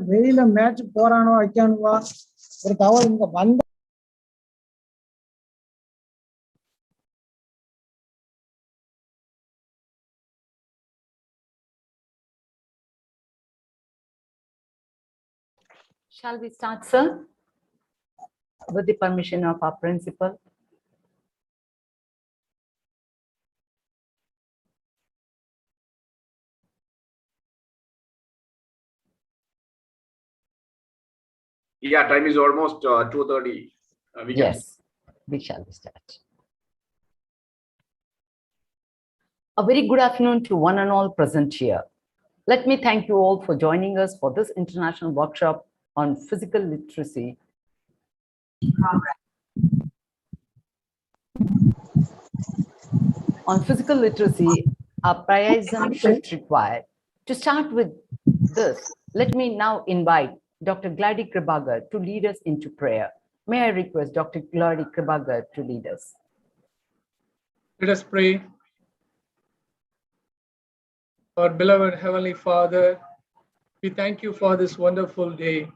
வெளியில மேட்ச் போறானோ வைக்கானுவா ஒரு தவறு இங்க வந்த. Shall we start, sir? With the permission of our principal. Yeah, time is almost 2:30. Yes, we shall start. A very good afternoon to one and all present here. Let me thank you all for joining us for this international workshop on physical literacy. On physical literacy, a priapism shift required. To start with this, let me now invite Dr. Glady Kribagar to lead us into prayer. May I request Dr. Glady Kribagar to lead us? Let us pray. Our beloved Heavenly Father, we thank you for this wonderful day.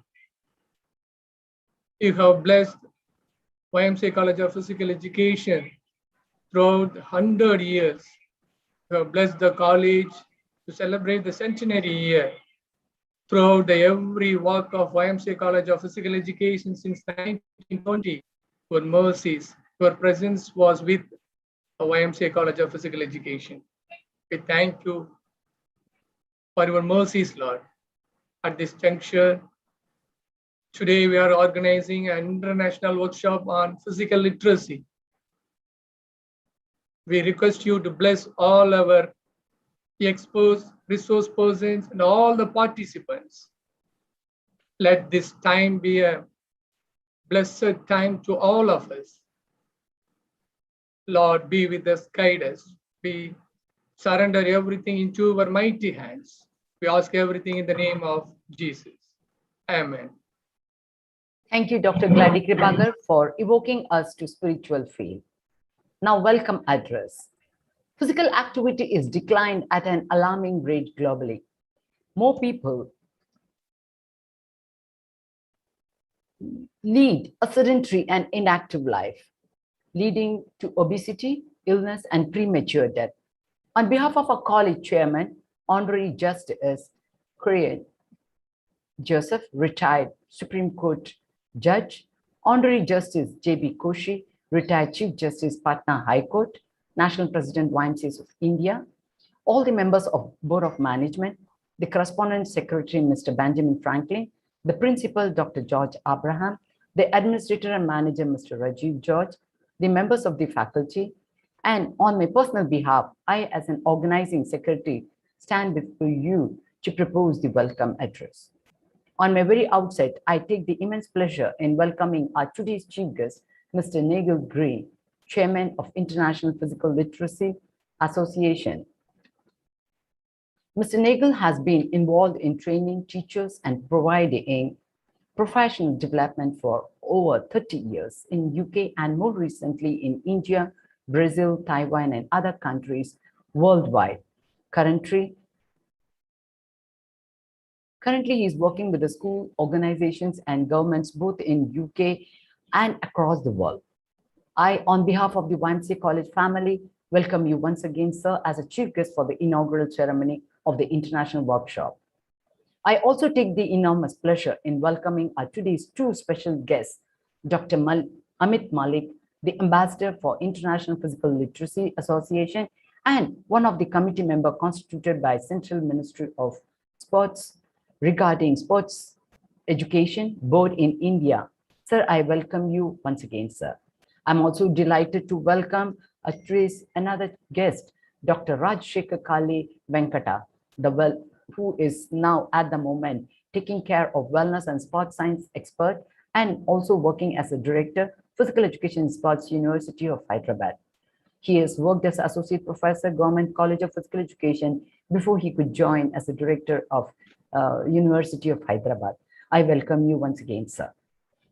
You have blessed YMCA College of Physical Education throughout 100 years. You have blessed the college to celebrate the centenary year. Throughout every walk of YMCA College of Physical Education since 1920, your mercies, your presence was with the YMCA College of Physical Education. We thank you for your mercies, Lord. At this juncture, today we are organizing an international workshop on physical literacy. We request you to bless all our experts, resource persons, and all the participants. Let this time be a blessed time to all of us. Lord, be with us, guide us. We surrender everything into our mighty hands. We ask everything in the name of Jesus. Amen. Thank you, Dr. Glady Kripagar, for evoking us to spiritual field. Now, welcome address. Physical activity is declined at an alarming rate globally. More people lead a sedentary and inactive life, leading to obesity, illness, and premature death. On behalf of our college chairman, Honorary Justice Korean Joseph, retired Supreme Court Judge, Honorary Justice J.B. Koshi, retired Chief Justice Patna High Court, National President YMCA of India, all the members of Board of Management, the Correspondent Secretary Mr. Benjamin Franklin, the Principal Dr. George Abraham, the Administrator and Manager Mr. Rajiv George, the members of the faculty, and on my personal behalf, I as an organizing secretary stand before you to propose the welcome address. On my very outset, I take the immense pleasure in welcoming our today's chief guest, Mr. Nichol Green, Chairman of International Physical Literacy Association. Mr. Nichol has been involved in training teachers and providing professional development for over 30 years in UK and more recently in India, Brazil, Taiwan, and other countries worldwide. Currently, he is working with the school organizations and governments both in UK and across the world. I, on behalf of the YMCA College family, welcome you once again, sir, as a chief guest for the inaugural ceremony of the international workshop. I also take the enormous pleasure in welcoming our today's two special guests, Dr. Amit Malik, the Ambassador for International Physical Literacy Association and one of the committee member constituted by Central Ministry of Sports regarding sports education board in India. Sir, I welcome you once again, sir. I'm also delighted to welcome another guest, Dr. Sheikh Khali Venkata, who is now at the moment taking care of wellness and sports science expert and also working as a director, Physical Education and Sports, University of Hyderabad. He has worked as Associate Professor, Government College of Physical Education before he could join as a director of University of Hyderabad. I welcome you once again, sir.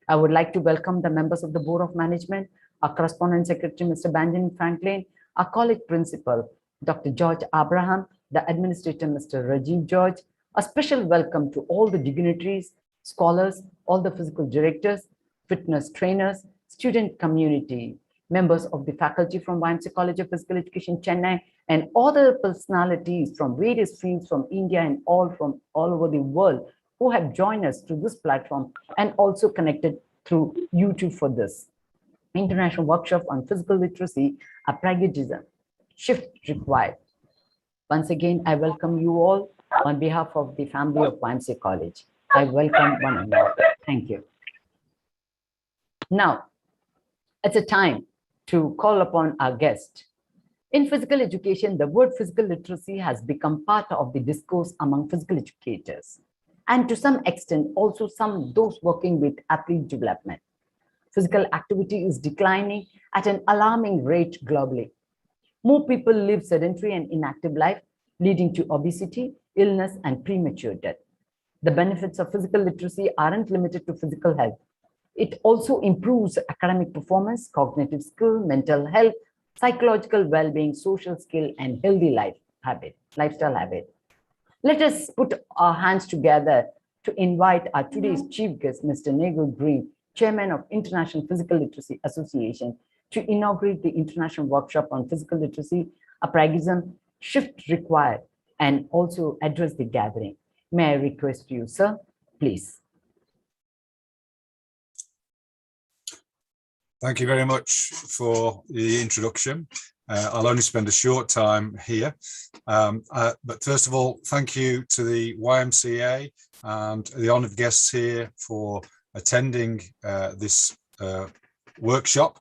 I would like to welcome the members of the Board of Management, our Correspondent Secretary, Mr. Benjamin Franklin, our college principal, Dr. George Abraham, the Administrator, Mr. Rajiv George. A special welcome to all the dignitaries, scholars, all the physical directors, fitness trainers, student community, members of the faculty from YMCA College of Physical Education, Chennai, and other personalities from various fields from India and all over the world who have joined us through this platform and also connected through YouTube for this international workshop on physical literacy, a pragmatism shift required. Once again, I welcome you all on behalf of the family of YMCA College. I welcome one and all. Thank you. Now, it's a time to call upon our guest. In physical education, the word physical literacy has become part of the discourse among physical educators, and to some extent, also those working with athlete development. Physical activity is declining at an alarming rate globally. More people live sedentary and inactive life, leading to obesity, illness, and premature death. The benefits of physical literacy aren't limited to physical health. It also improves academic performance, cognitive skill, mental health, psychological well-being, social skill, and healthy lifestyle habit. Let us put our hands together to invite our today's chief guest, Mr. Nichol Green, Chairman of International Physical Literacy Association, to inaugurate the international workshop on physical literacy, a pragmatism shift required, and also address the gathering. May I request you, sir, please. Thank you very much for the introduction. I'll only spend a short time here. But first of all, thank you to the YMCA and the honoured guests here for attending this workshop.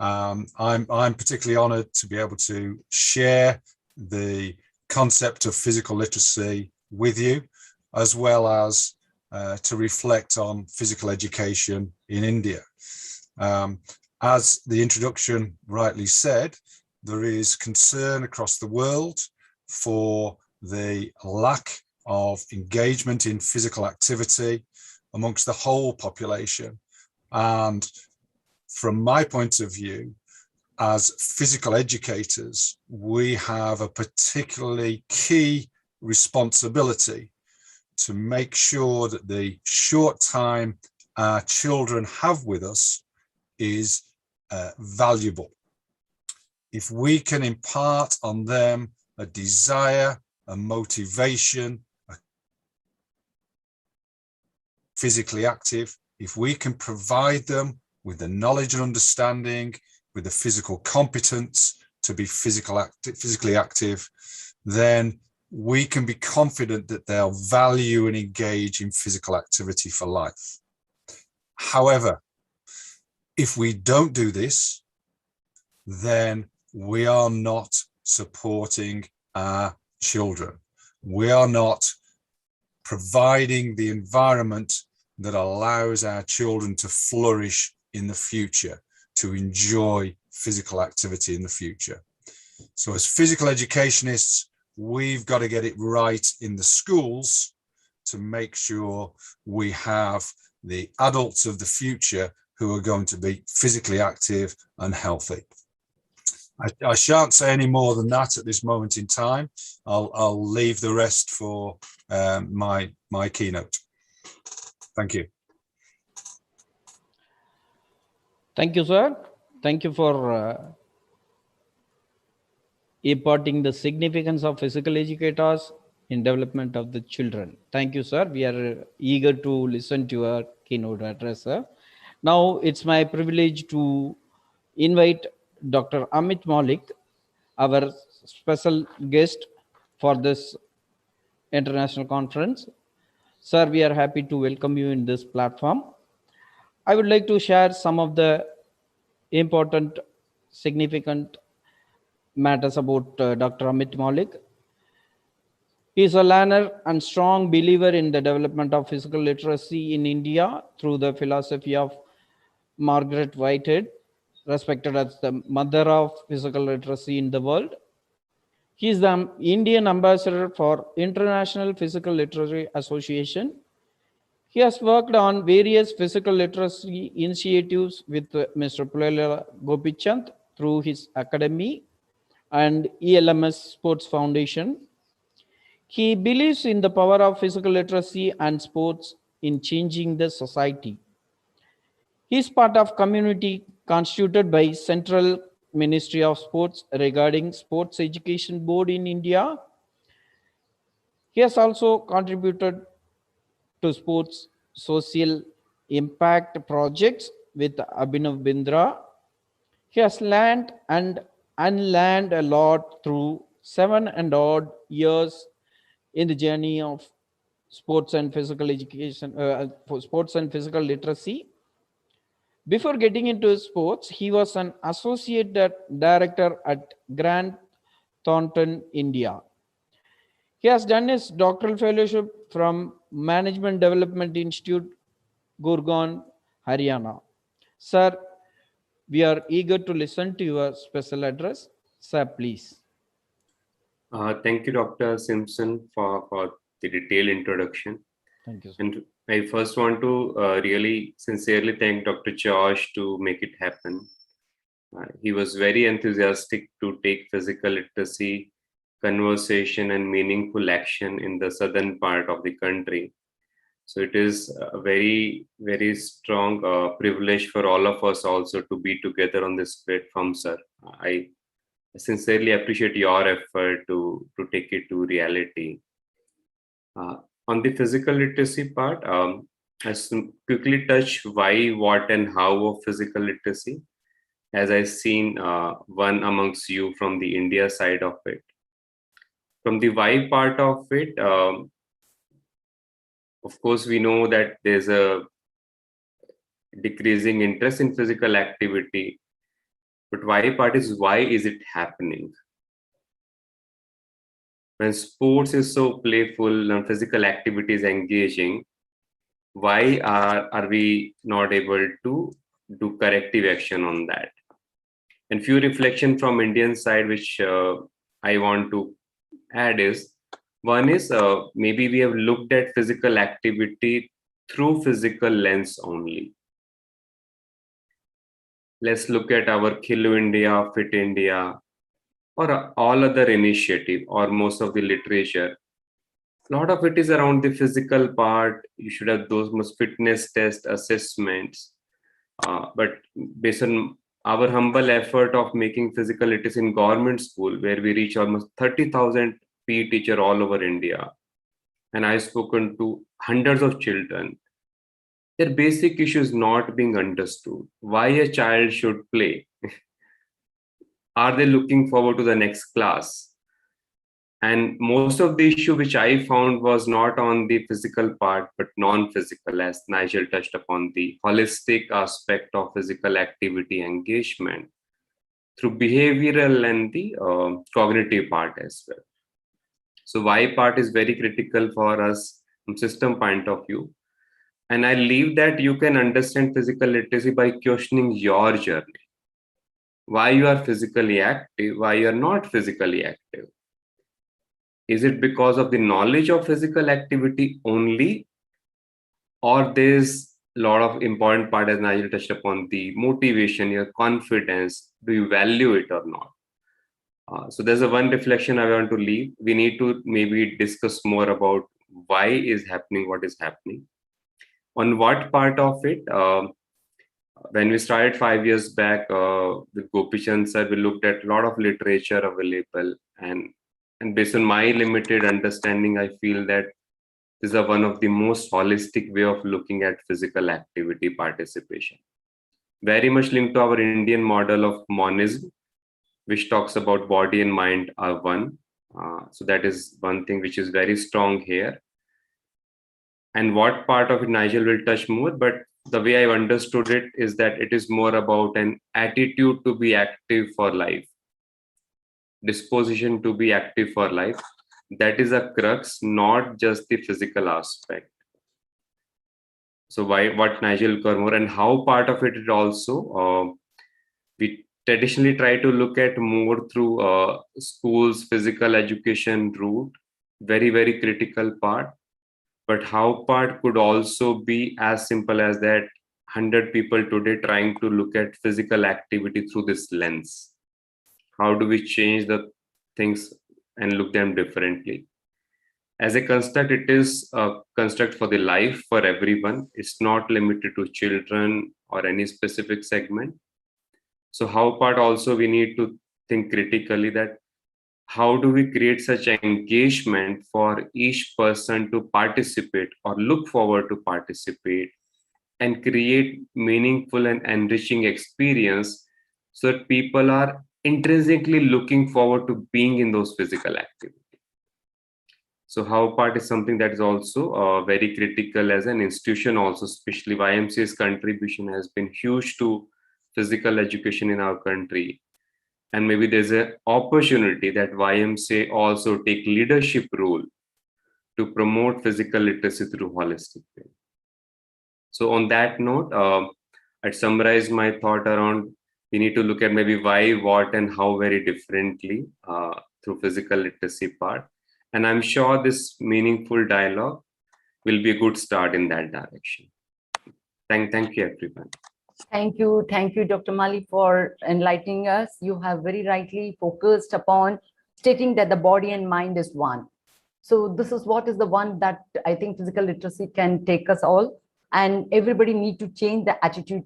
I'm particularly honoured to be able to share the concept of physical literacy with you, as well as to reflect on physical education in India. As the introduction rightly said, there is concern across the world for the lack of engagement in physical activity amongst the whole population, And from my point of view, as physical educators, we have a particularly key responsibility to make sure that the short time our children have with us is valuable. If we can impart on them a desire, a motivation, physically active, if we can provide them with the knowledge and understanding, with the physical competence to be physically active, then we can be confident that they'll value and engage in physical activity for life. However, if we don't do this, then we are not supporting our children. We are not providing the environment that allows our children to flourish in the future, to enjoy physical activity in the future. So as physical educationists, we've got to get it right in the schools to make sure we have the adults of the future who are going to be physically active and healthy. I shan't say any more than that at this moment in time. I'll leave the rest for my keynote. Thank you. Thank you, sir. Thank you for imparting the significance of physical educators in development of the children. Thank you, sir. We are eager to listen to your keynote address, sir. Now it's my privilege to invite Dr. Amit Malik, our special guest for this international conference. Sir, we are happy to welcome you in this platform. I would like to share some of the important, significant matters about Dr. Amit Malik. He is a learner and strong believer in the development of physical literacy in India through the philosophy of Margaret Whitehead, respected as the mother of physical literacy in the world. He is the Indian ambassador for International Physical Literacy Association. He has worked on various physical literacy initiatives with Mr. Pullela Gopichand through his academy and ELMS Sports Foundation. He believes in the power of physical literacy and sports in changing the society. He is part of community constituted by Central Ministry of Sports regarding Sports Education Board in India. He has also contributed to sports social impact projects with Abhinav Bindra. He has learned and unlearned a lot through 7 and odd years in the journey of sports and physical education, for sports and physical literacy. Before getting into sports, he was an associate director at Grant Thornton, India. He has done his doctoral fellowship from Management Development Institute, Gurgaon, Haryana. Sir, we are eager to listen to your special address. Sir, please. Thank you, Dr. Simpson, for the detailed introduction. Thank you, sir. And I first want to really sincerely thank Dr. Josh to make it happen. He was very enthusiastic to take physical literacy, conversation, and meaningful action in the southern part of the country. So it is a very, very strong privilege for all of us also to be together on this platform, sir. I sincerely appreciate your effort to take it to reality. On the physical literacy part, let's quickly touch why, what, and how of physical literacy, as I've seen one amongst you from the India side of it. From the why part of it, of course, we know that there's a decreasing interest in physical activity. But why part is, why is it happening? When sports is so playful and physical activity is engaging, why are we not able to do corrective action on that? And few reflection from Indian side, which I want to add is, one is maybe we have looked at physical activity through physical lens only. Let's look at our Khilo India, Fit India, or all other initiative or most of the literature. A lot of it is around the physical part. You should have those most fitness test assessments. But based on our humble effort of making physical literacy in government school, where we reach almost 30,000 PE teacher all over India, and I've spoken to hundreds of children, their basic issue is not being understood. Why a child should play? Are they looking forward to the next class? And most of the issue which I found was not on the physical part, but non-physical, as Nigel touched upon the holistic aspect of physical activity engagement through behavioral and the cognitive part as well. So why part is very critical for us from system point of view. And I believe that you can understand physical literacy by questioning your journey. Why you are physically active, why you are not physically active. Is it because of the knowledge of physical activity only? Or there's a lot of important part, as Nigel touched upon, the motivation, your confidence, do you value it or not? So there's a one reflection I want to leave. We need to maybe discuss more about why is happening, what is happening. On what part of it, when we started 5 years back with Gopichand sir, we looked at a lot of literature available, and based on my limited understanding, I feel that this is one of the most holistic way of looking at physical activity participation. Very much linked to our Indian model of monism, which talks about body and mind are one. So that is one thing which is very strong here. And what part of it Nigel will touch more, but the way I've understood it is that it is more about an attitude to be active for life, disposition to be active for life. That is a crux, not just the physical aspect. So what Nigel will cover more, and how part of it also, we traditionally try to look at more through schools, physical education route, very, very critical part. But how part could also be as simple as that 100 people today trying to look at physical activity through this lens. How do we change the things and look them differently? As a construct, it is a construct for the life for everyone. It's not limited to children or any specific segment. So how part also we need to think critically that how do we create such engagement for each person to participate or look forward to participate and create meaningful and enriching experience so that people are intrinsically looking forward to being in those physical activities. So how part is something that is also very critical as an institution also, especially YMCA's contribution has been huge to physical education in our country. And maybe there's an opportunity that YMCA also take leadership role to promote physical literacy through holistic way. So on that note, I'd summarize my thought around we need to look at maybe why, what, and how very differently through physical literacy part. And I'm sure this meaningful dialogue will be a good start in that direction. Thank you, everyone. Thank you, Dr. Malik, for enlightening us. You have very rightly focused upon stating that the body and mind is one. So this is what is the one that I think physical literacy can take us all, and everybody need to change the attitude,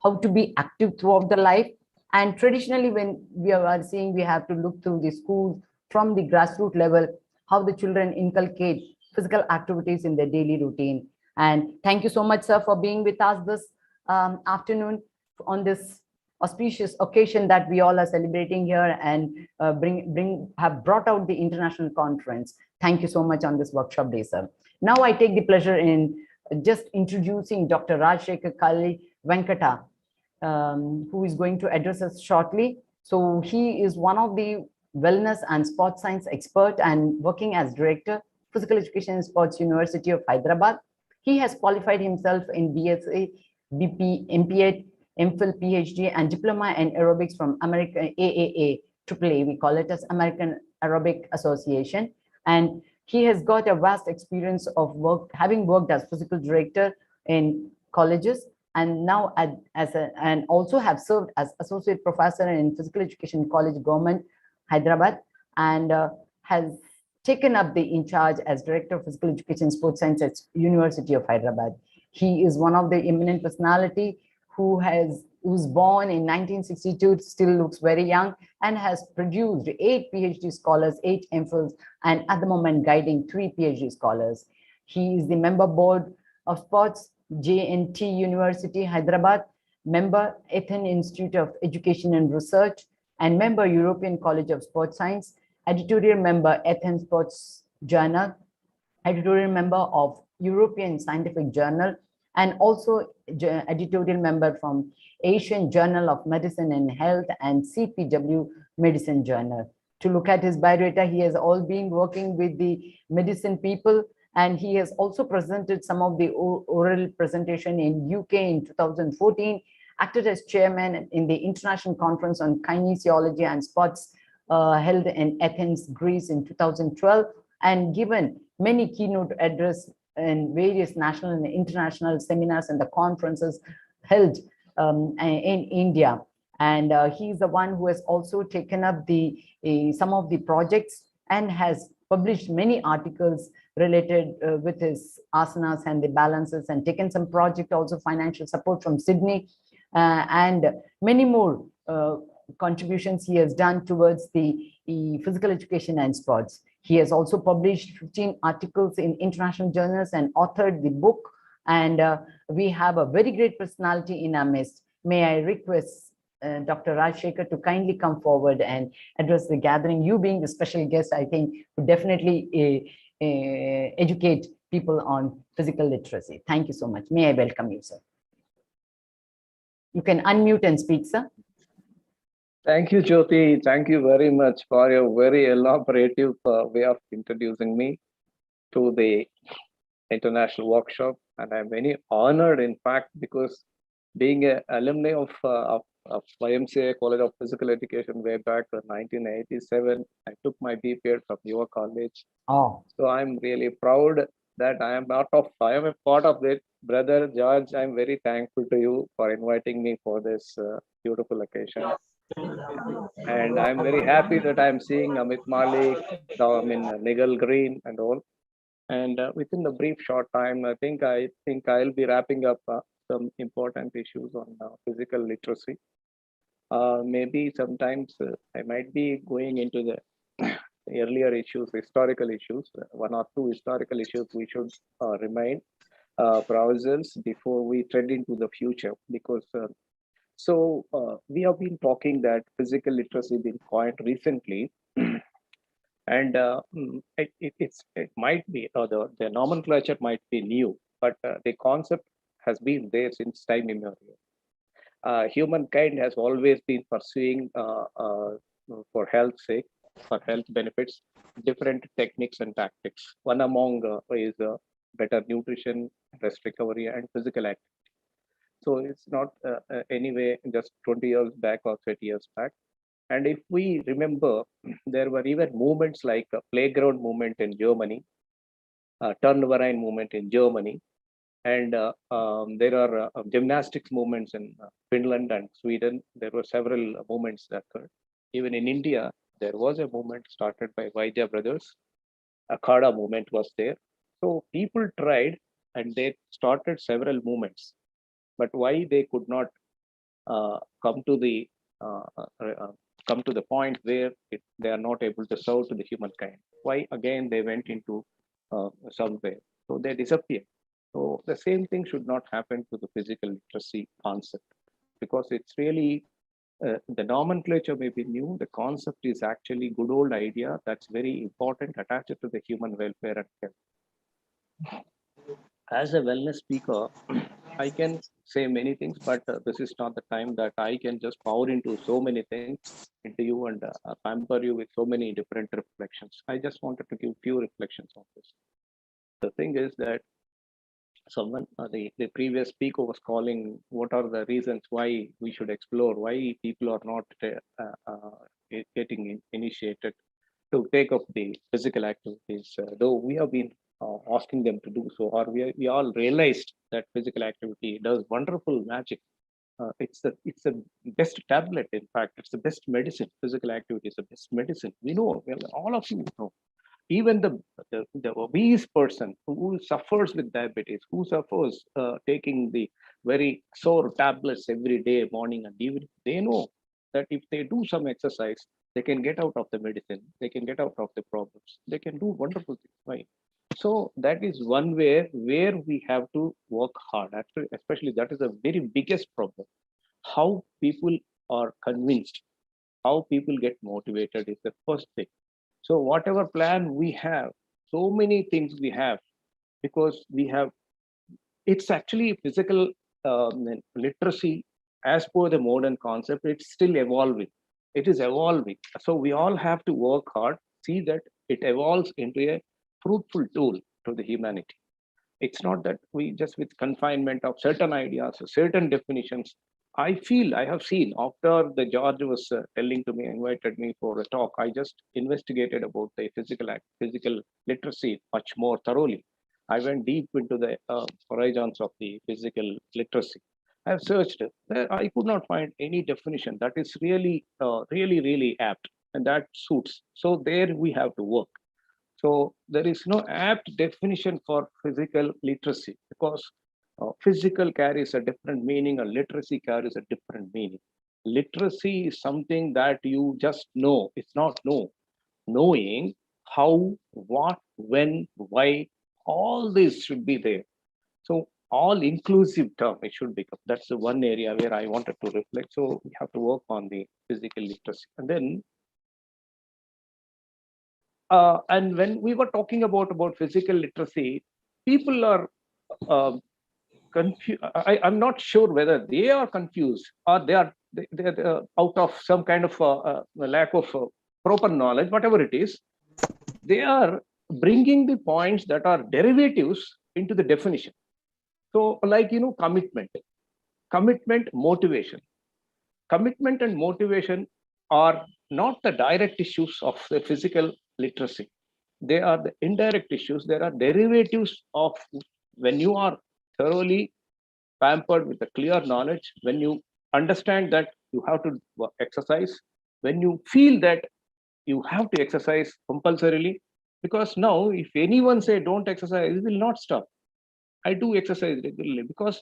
how to be active throughout the life. And traditionally, when we are seeing, we have to look through the schools from the grassroots level, how the children inculcate physical activities in their daily routine. And thank you so much, sir, for being with us this afternoon on this auspicious occasion that we all are celebrating here and have brought out the international conference. Thank you so much on this workshop day, sir. Now I take the pleasure in just introducing Dr. Rajshekhar Khali Venkata, who is going to address us shortly. So he is one of the wellness and sports science expert and working as director, Physical Education and Sports, University of Hyderabad. He has qualified himself in BSA, BP, MPA, MPhil, PhD, and Diploma in Aerobics from American AAA, AAA, we call it as American Aerobic Association. And he has got a vast experience of work, having worked as physical director in colleges and now and also have served as associate professor in physical education college, government, Hyderabad, and has taken up the in charge as director of physical education sports science at University of Hyderabad. He is one of the eminent personality who was born in 1962, still looks very young, and has produced 8 PhD scholars, 8 MPhils, and at the moment guiding 3 PhD scholars. He is the member board of sports, JNT University, Hyderabad, member Athens Institute of Education and Research, and member European College of Sports Science, editorial member Athens Sports Journal, editorial member of European Scientific Journal, and also editorial member from Asian Journal of Medicine and Health and CPW Medicine Journal. To look at his biodata, he has all been working with the medicine people, and he has also presented some of the oral presentation in UK in 2014, acted as chairman in the International Conference on Kinesiology and Sports held in Athens, Greece in 2012, and given many keynote address in various national and international seminars and the conferences held in India. And he's the one who has also taken up some of the projects and has published many articles related with his asanas and the balances, and taken some project also financial support from Sydney, and many more contributions he has done towards the physical education and sports. He has also published 15 articles in international journals and authored the book. And we have a very great personality in our midst. May I request Dr. Rajshekhar to kindly come forward and address the gathering. You being the special guest, I think, would definitely educate people on physical literacy. Thank you so much. May I welcome you, sir. You can unmute and speak, sir. Thank you, Jyoti. Thank you very much for your very elaborative way of introducing me to the international workshop. And I'm very honored, in fact, because being an alumni of YMCA College of Physical Education way back in 1987, I took my BPed from your college. Oh. So I'm really proud that I am a part of it. Brother George, I'm very thankful to you for inviting me for this beautiful occasion. And I'm very happy that I'm seeing Amit Malik, Nichol Green and all. And within the brief short time, I think I'll be wrapping up some important issues on physical literacy. Maybe sometimes I might be going into the earlier issues, historical issues, 1 or 2 historical issues we should remind for ourselves before we tread into the future, because we have been talking that physical literacy been coined recently, and it might be, the nomenclature might be new, but the concept has been there since time immemorial. Humankind has always been pursuing for health's sake, for health benefits, different techniques and tactics. One among is better nutrition, rest recovery, and physical activity. So it's not anyway just 20 years back or 30 years back. And if we remember, there were even movements like a playground movement in Germany, Turnverein movement in Germany, and there are gymnastics movements in Finland and Sweden. There were several movements that occurred. Even in India, there was a movement started by Vaidya brothers. Akhada movement was there. So people tried and they started several movements. But why they could not come to the point where they are not able to serve to the humankind? Why again they went into somewhere? So they disappeared. So the same thing should not happen to the physical literacy concept, because it's really the nomenclature may be new. The concept is actually good old idea that's very important, attached to the human welfare and health. As a wellness speaker, I can say many things, but this is not the time that I can just pour into so many things into you and pamper you with so many different reflections. I just wanted to give few reflections on this. The thing is that someone, the previous speaker was calling what are the reasons why we should explore, why people are not getting initiated to take up the physical activities, though we have been asking them to do so, or we all realized that physical activity does wonderful magic. It's the best tablet. In fact, it's the best medicine. Physical activity is the best medicine. We know, well, all of you know. Even the obese person who suffers with diabetes, who suffers taking the very sore tablets every day, morning and evening, they know that if they do some exercise, they can get out of the medicine, they can get out of the problems, they can do wonderful things. Right? So that is one way where we have to work hard. Actually, especially that is the very biggest problem. How people are convinced, how people get motivated is the first thing. So whatever plan we have, so many things we have, because we have, it's actually physical literacy as per the modern concept, it's still evolving. It is evolving. So we all have to work hard, see that it evolves into a fruitful tool to the humanity. It's not that we just with confinement of certain ideas, certain definitions. I feel I have seen after the George was telling to me, invited me for a talk, I just investigated about the physical literacy much more thoroughly. I went deep into the horizons of the physical literacy. I have searched. I could not find any definition that is really, really apt and that suits. So there we have to work. So there is no apt definition for physical literacy because physical carries a different meaning and literacy carries a different meaning. Literacy is something that you just know. It's not know. Knowing how, what, when, why, all this should be there. So all inclusive term it should become. That's the one area where I wanted to reflect. So we have to work on the physical literacy. And then and when we were talking about physical literacy, people are confused. I'm not sure whether they are confused or they're out of some kind of lack of proper knowledge, whatever it is. They are bringing the points that are derivatives into the definition. So like, commitment, motivation. Commitment and motivation are not the direct issues of the physical literacy. They are the indirect issues. There are derivatives of when you are thoroughly pampered with a clear knowledge, when you understand that you have to exercise, when you feel that you have to exercise compulsorily, because now if anyone say don't exercise, it will not stop. I do exercise regularly because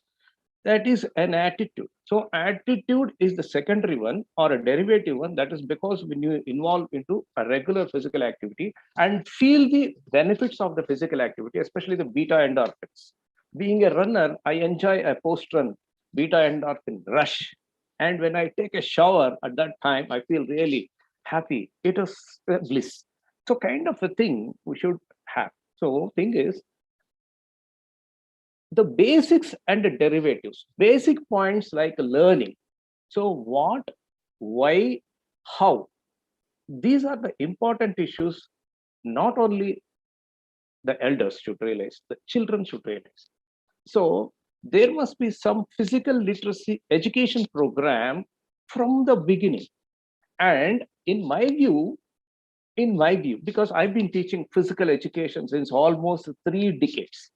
that is an attitude. So attitude is the secondary one or a derivative one. That is because when you involve into a regular physical activity and feel the benefits of the physical activity, especially the beta endorphins. Being a runner, I enjoy a post-run beta endorphin rush. And when I take a shower at that time, I feel really happy. It is bliss. So kind of a thing we should have. So thing is, the basics and the derivatives, basic points like learning. So what, why, how, these are the important issues. Not only the elders should realize, the children should realize. So there must be some physical literacy education program from the beginning. And in my view, because I've been teaching physical education since almost 3 decades.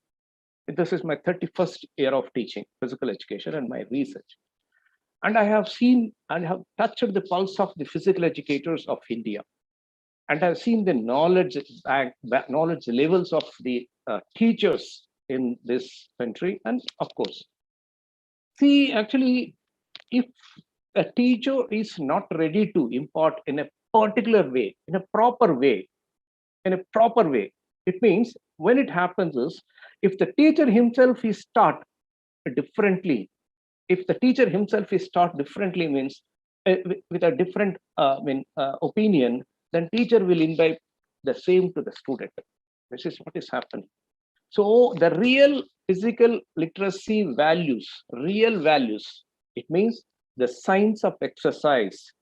This is my 31st year of teaching physical education and my research. And I have seen and have touched the pulse of the physical educators of India. And I've seen the knowledge levels of the teachers in this country. And of course, see, actually, if a teacher is not ready to impart in a particular way, in a proper way, it means when it happens is, if the teacher himself is taught differently, means with a different opinion, then teacher will imbibe the same to the student. This is what is happening. So the real physical literacy values, it means the science of exercise.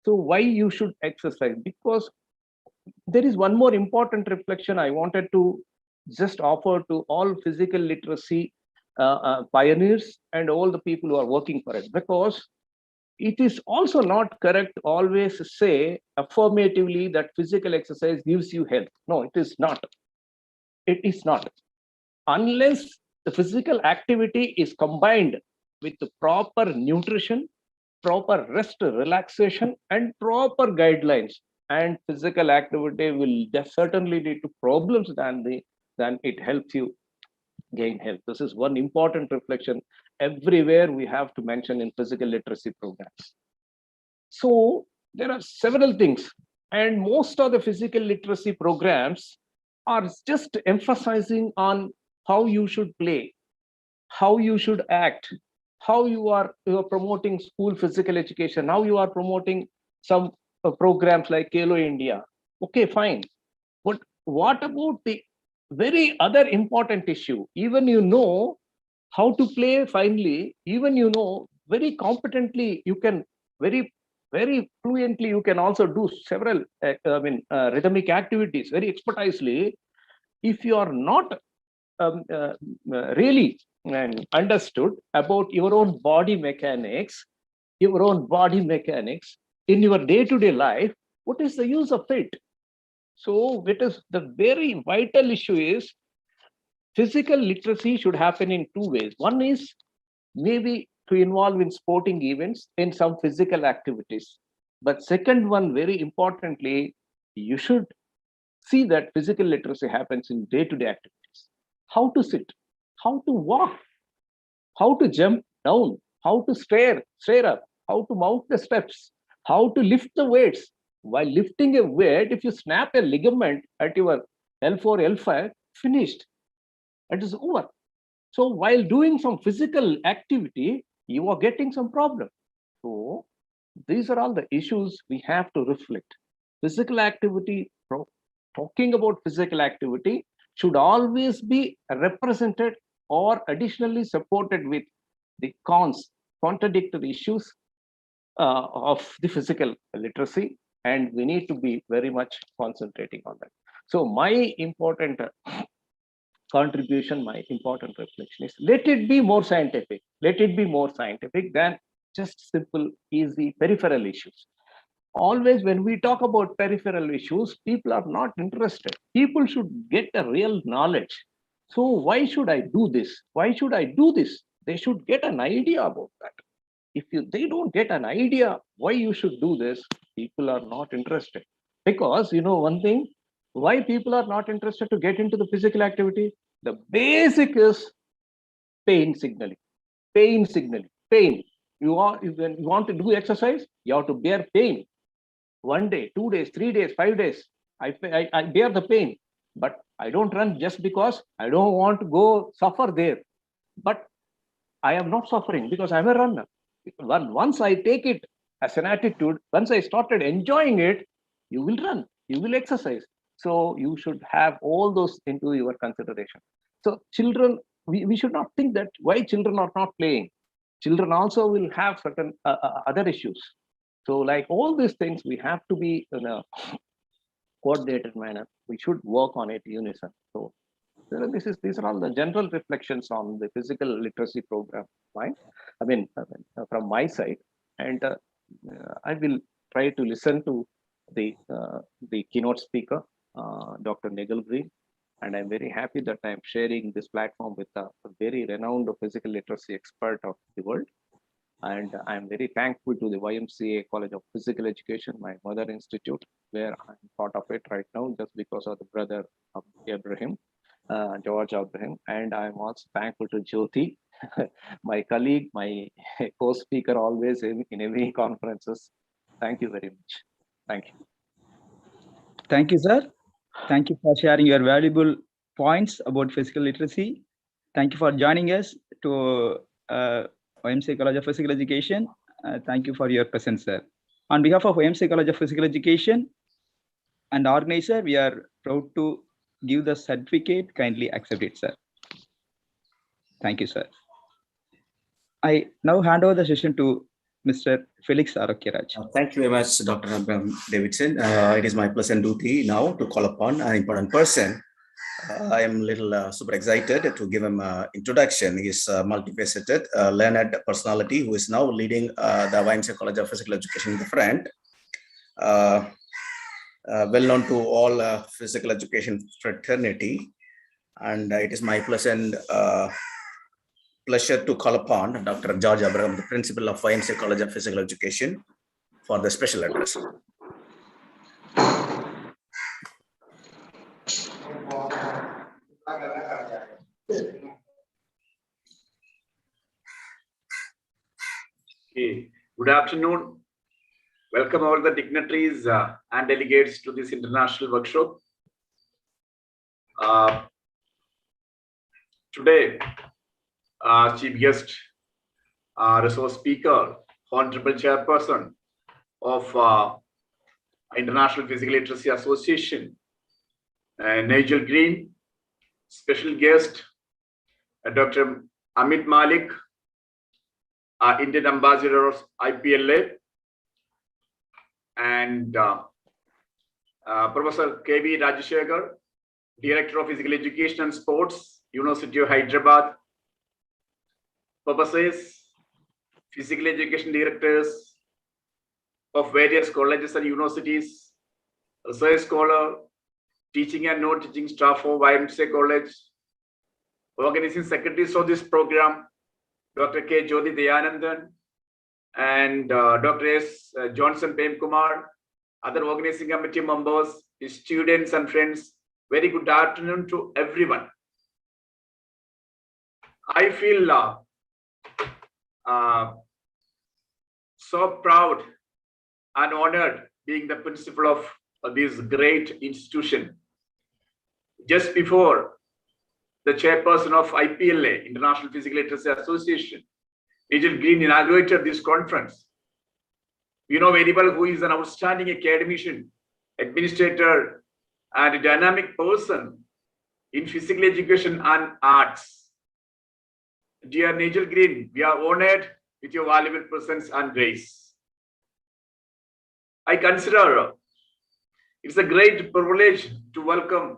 So why you should exercise? Because there is one more important reflection I wanted to just offer to all physical literacy pioneers and all the people who are working for it, because it is also not correct always say affirmatively that physical exercise gives you health. No, it is not. it is not. Unless the physical activity is combined with the proper nutrition, proper rest, relaxation, and proper guidelines, and physical activity will certainly lead to problems than it helps you gain health. This is one important reflection everywhere we have to mention in physical literacy programs. So there are several things, and most of the physical literacy programs are just emphasizing on how you should play, how you should act, how you are promoting school physical education, now you are promoting some programs like Khalo India. Okay, fine. But what about the very other important issue? Even you know how to play finely, even you know very competently, you can very fluently, you can also do several rhythmic activities very expertisely. If you are not really understood about your own body mechanics in your day-to-day life, what is the use of it? So it is the very vital issue is physical literacy should happen in two ways. One is maybe to involve in sporting events, in some physical activities. But second one, very importantly, you should see that physical literacy happens in day-to-day activities. How to sit, how to walk, how to jump down, how to stare up, how to mount the steps, how to lift the weights. While lifting a weight, if you snap a ligament at your L4, L5, finished. It is over. So while doing some physical activity, you are getting some problem. So these are all the issues we have to reflect. Physical activity, talking about physical activity should always be represented or additionally supported with the contradictory issues of the physical literacy, and we need to be very much concentrating on that. So my important contribution, my important reflection is let it be more scientific. Let it be more scientific than just simple, easy peripheral issues. Always when we talk about peripheral issues, people are not interested. People should get a real knowledge. So why should I do this? Why should I do this? They should get an idea about that. If they don't get an idea why you should do this, people are not interested. Because you know one thing, why people are not interested to get into the physical activity? The basic is pain signaling. Pain signaling. Pain. When you want to do exercise, you have to bear pain. 1 day, 2 days, 3 days, 5 days. I bear the pain, but I don't run just because I don't want to go suffer there. But I am not suffering because I'm a runner. Once I take it as an attitude, once I started enjoying it, you will run, you will exercise. So you should have all those into your consideration. So children, we should not think that why children are not playing. Children also will have certain other issues. So like all these things, we have to be in a coordinated manner. We should work on it unison. So these are all the general reflections on the physical literacy program, right? From my side, and I will try to listen to the keynote speaker, Dr. Nichol Green, and I'm very happy that I'm sharing this platform with a very renowned physical literacy expert of the world. And I'm very thankful to the YMCA College of Physical Education, my mother institute, where I'm part of it right now, just because of the brother of Abraham. George Abraham, and I'm also thankful to Jyoti, my colleague, my co-speaker always in every conferences. Thank you very much. Thank you. Thank you, sir. Thank you for sharing your valuable points about physical literacy. Thank you for joining us to YMCA College of Physical Education. Thank you for your presence, sir. On behalf of YMCA College of Physical Education and organizer, we are proud to give the certificate. Kindly accept it, sir. Thank you, sir. I now hand over the session to Mr. Felix Arokyaraj. Thank you very much, Dr. Abraham Davidson. It is my pleasant duty now to call upon an important person. I am a little super excited to give him an introduction. He is a multifaceted, learned personality who is now leading the YMCA College of Physical Education in the front. Well known to all physical education fraternity. And it is my pleasure to call upon Dr. George Abraham, the principal of YMCA College of Physical Education, for the special address. Okay. Good afternoon. Welcome all the dignitaries and delegates to this international workshop. Today, chief guest, resource speaker, honorable chairperson of International Physical Literacy Association, Nichol Green, special guest, Dr. Amit Malik, Indian Ambassador of IPLA, and Professor K.V. Rajashekar, Director of Physical Education and Sports, University of Hyderabad, professors, physical education directors of various colleges and universities, research scholar, teaching and non-teaching staff of YMCA College, organizing secretaries of this program, Dr. K. Jyoti Dayanandan, and Dr. S. Johnson Prem Kumar, other organizing committee members, students and friends. Very good afternoon to everyone. I feel so proud and honored being the principal of this great institution. Just before, the chairperson of IPLA, International Physical Literacy Association, Nichol Green, inaugurated this conference. You know very well who is an outstanding academician, administrator, and a dynamic person in physical education and arts. Dear Nichol Green, we are honored with your valuable presence and grace. I consider it's a great privilege to welcome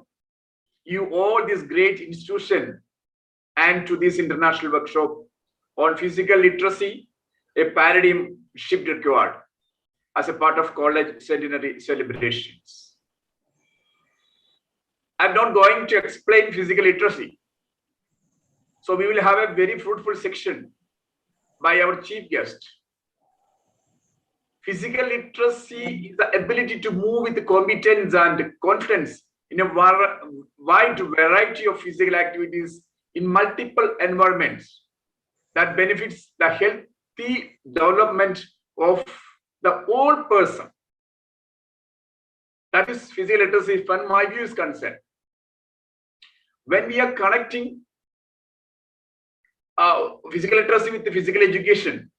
you all this great institution and to this international workshop on physical literacy, a paradigm shift required as a part of college centenary celebrations. I'm not going to explain physical literacy. So we will have a very fruitful section by our chief guest. Physical literacy is the ability to move with competence and confidence in a wide variety of physical activities in multiple environments that benefits the healthy development of the whole person. That is physical literacy from my view is concerned. When we are connecting physical literacy with the physical education,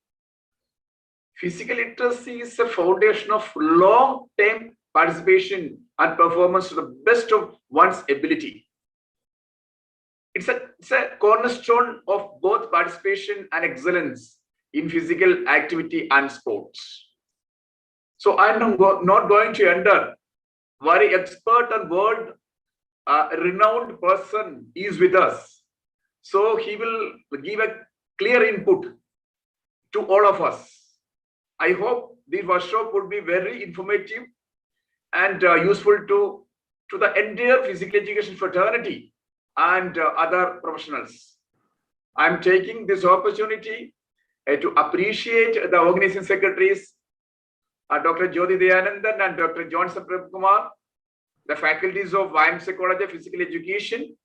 physical literacy is a foundation of long-term participation and performance to the best of one's ability. It's a cornerstone of both participation and excellence in physical activity and sports. So I'm not going to enter. Very expert and world renowned person is with us. So he will give a clear input to all of us. I hope the workshop would be very informative and useful to the entire physical education fraternity and other professionals. I'm taking this opportunity to appreciate the organizing secretaries, Dr. Jyoti Dayanandan and Dr. Johnson Prem Kumar, the faculties of YMCA College of Physical Education,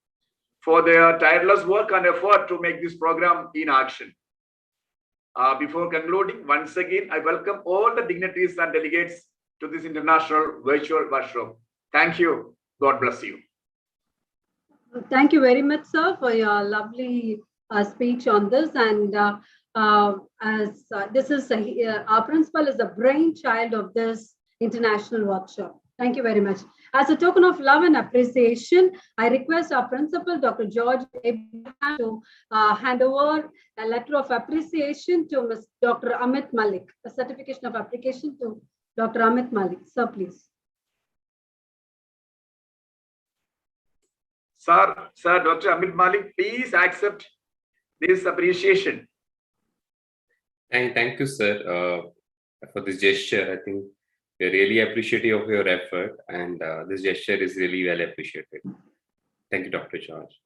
for their tireless work and effort to make this program in action. Before concluding, once again, I welcome all the dignitaries and delegates to this international virtual workshop. Thank you. God bless you. Thank you very much, sir, for your lovely speech on this. And this is our principal is the brainchild of this international workshop. Thank you very much. As a token of love and appreciation, I request our principal, Dr. George Abraham, to hand over a letter of appreciation to Dr. Amit Malik, a certification of application to Dr. Amit Malik. Sir, please. Sir, Dr. Amit Malik, please accept this appreciation. Thank you, sir, for this gesture. I think we're really appreciative of your effort, and this gesture is really well appreciated. Thank you, Dr. George.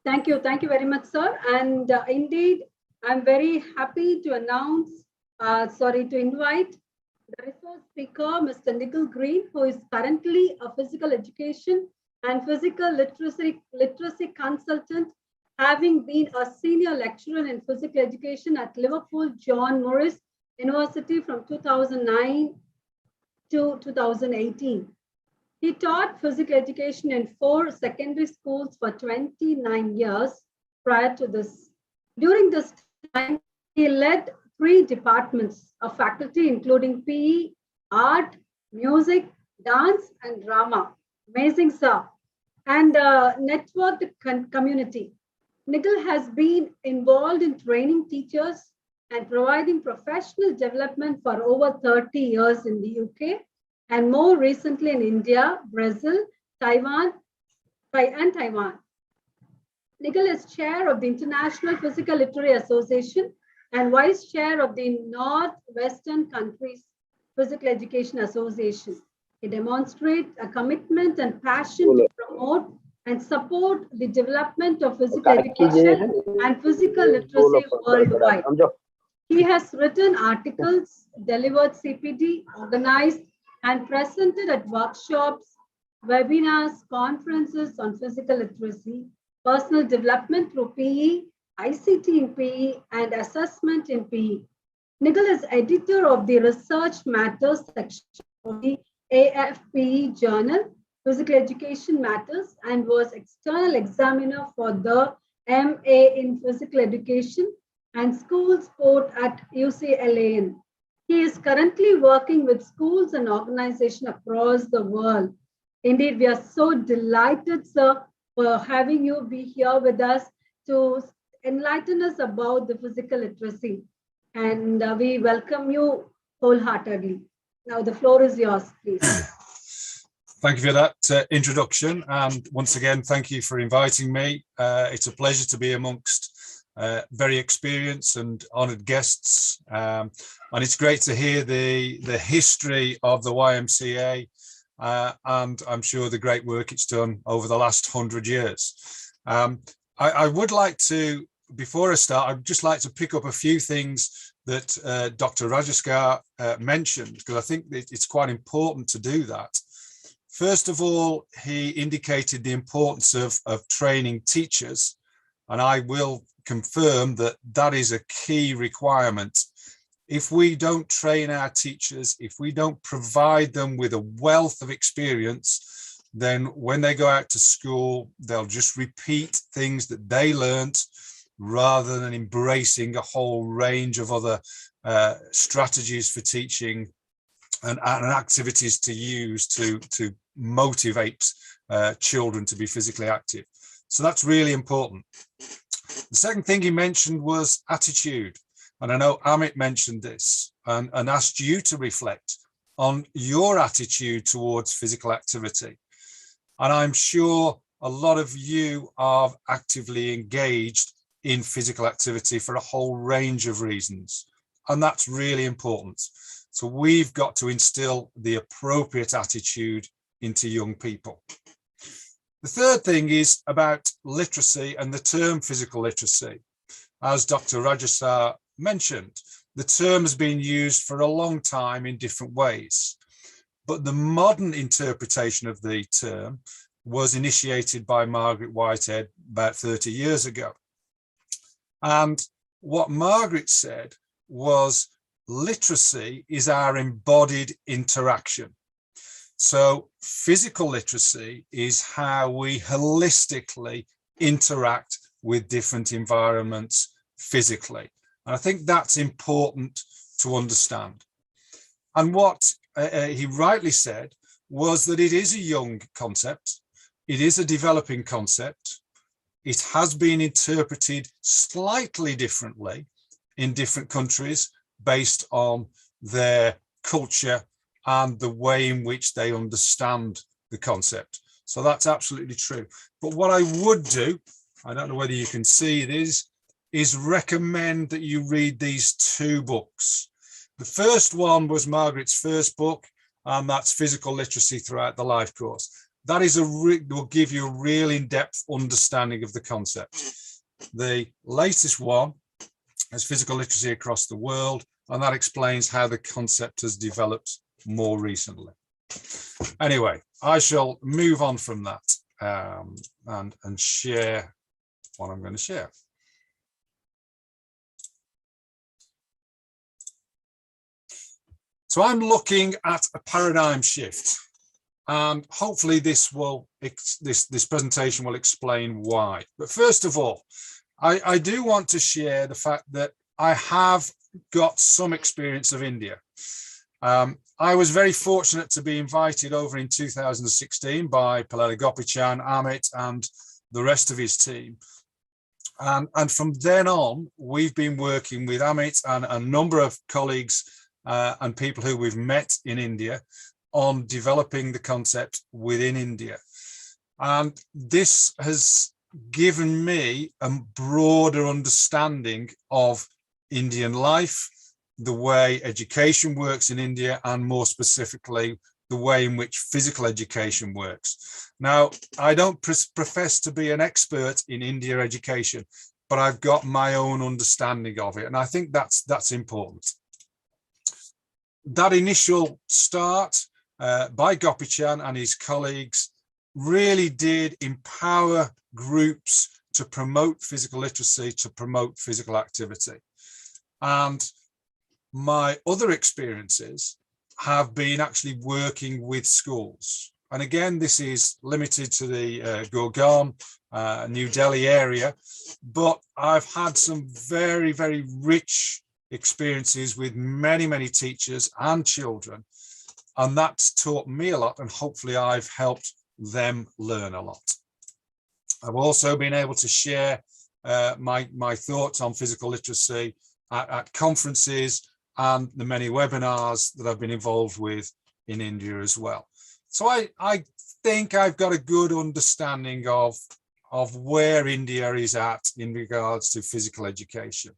Thank you very much, sir. And indeed, I'm very happy to announce, to invite the resource speaker, Mr. Nichol Green, who is currently a physical education and physical literacy consultant, having been a senior lecturer in physical education at Liverpool John Morris University from 2009 to 2018. He taught physical education in 4 secondary schools for 29 years prior to this. During this time, he led 3 departments of faculty, including PE, art, music, dance, and drama. Amazing, sir. And networked community. Nichol has been involved in training teachers and providing professional development for over 30 years in the UK, and more recently in India, Brazil, Taiwan. Nichol is chair of the International Physical Literary Association and vice chair of the Northwestern Countries Physical Education Association. He demonstrates a commitment and passion to promote and support the development of physical education and physical literacy worldwide. He has written articles, delivered CPD, organized and presented at workshops, webinars, conferences on physical literacy, personal development through PE, ICT in PE, and assessment in PE. Nichol is editor of the Research Matters section of the AFPE journal, Physical Education Matters, and was external examiner for the MA in Physical Education and School Sport at UCLAN. He is currently working with schools and organizations across the world. Indeed, we are so delighted, sir, for having you be here with us to enlighten us about the physical literacy. And we welcome you wholeheartedly. Now the floor is yours, please. Thank you for that introduction. And once again, thank you for inviting me. It's a pleasure to be amongst very experienced and honored guests. And it's great to hear the history of the YMCA and I'm sure the great work it's done over the last 100 years. I would like to, before I start, I'd just like to pick up a few things that Dr. Rajaskar mentioned, because I think it's quite important to do that. First of all, he indicated the importance of training teachers, and I will confirm that that is a key requirement. If we don't train our teachers, if we don't provide them with a wealth of experience, then when they go out to school, they'll just repeat things that they learned rather than embracing a whole range of other strategies for teaching and activities to use to motivate children to be physically active. So that's really important. The second thing he mentioned was attitude. And I know Amit mentioned this and asked you to reflect on your attitude towards physical activity. And I'm sure a lot of you are actively engaged in physical activity for a whole range of reasons. And that's really important. So we've got to instill the appropriate attitude into young people. The third thing is about literacy and the term physical literacy. As Dr. Rajasar mentioned, the term has been used for a long time in different ways, but the modern interpretation of the term was initiated by Margaret Whitehead about 30 years ago. And what Margaret said was literacy is our embodied interaction. So physical literacy is how we holistically interact with different environments physically. And I think that's important to understand. And what he rightly said was that it is a young concept. It is a developing concept. It has been interpreted slightly differently in different countries based on their culture and the way in which they understand the concept. So that's absolutely true. But what I would do, I don't know whether you can see this, is recommend that you read these 2 books. The first one was Margaret's first book, and that's Physical Literacy Throughout the Life course. that is will give you a real in-depth understanding of the concept. The latest one is physical literacy across the world, and that explains how the concept has developed more recently. Anyway, I shall move on from that and share what I'm going to share. So I'm looking at a paradigm shift, and hopefully this presentation will explain why. But first of all, I do want to share the fact that I have got some experience of India. I was very fortunate to be invited over in 2016 by Pedagogy, Amit, and the rest of his team. And from then on, we've been working with Amit and a number of colleagues and people who we've met in India on developing the concept within India. And this has given me a broader understanding of Indian life, the way education works in India, and more specifically, the way in which physical education works. Now, I don't profess to be an expert in India education, but I've got my own understanding of it. And I think that's important. That initial start by Gopichan and his colleagues really did empower groups to promote physical literacy, to promote physical activity. And my other experiences have been actually working with schools. And again, this is limited to the Gurgaon, New Delhi area, but I've had some very, very rich experiences with many, many teachers and children. And that's taught me a lot, and hopefully I've helped them learn a lot. I've also been able to share my thoughts on physical literacy at conferences and the many webinars that I've been involved with in India as well. So I think I've got a good understanding of where India is at in regards to physical education.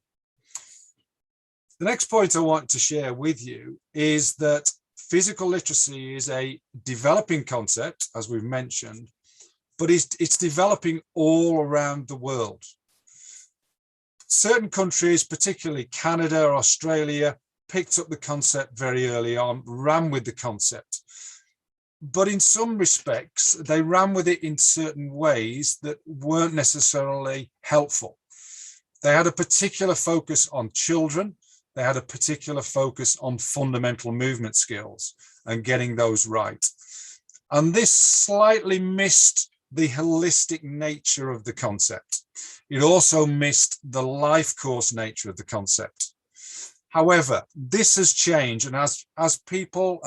The next point I want to share with you is that physical literacy is a developing concept, as we've mentioned, but it's developing all around the world. Certain countries, particularly Canada or Australia, picked up the concept very early on, ran with the concept. But in some respects, they ran with it in certain ways that weren't necessarily helpful. They had a particular focus on children. They had a particular focus on fundamental movement skills and getting those right. And this slightly missed the holistic nature of the concept. It also missed the life course nature of the concept. However, this has changed, and as people,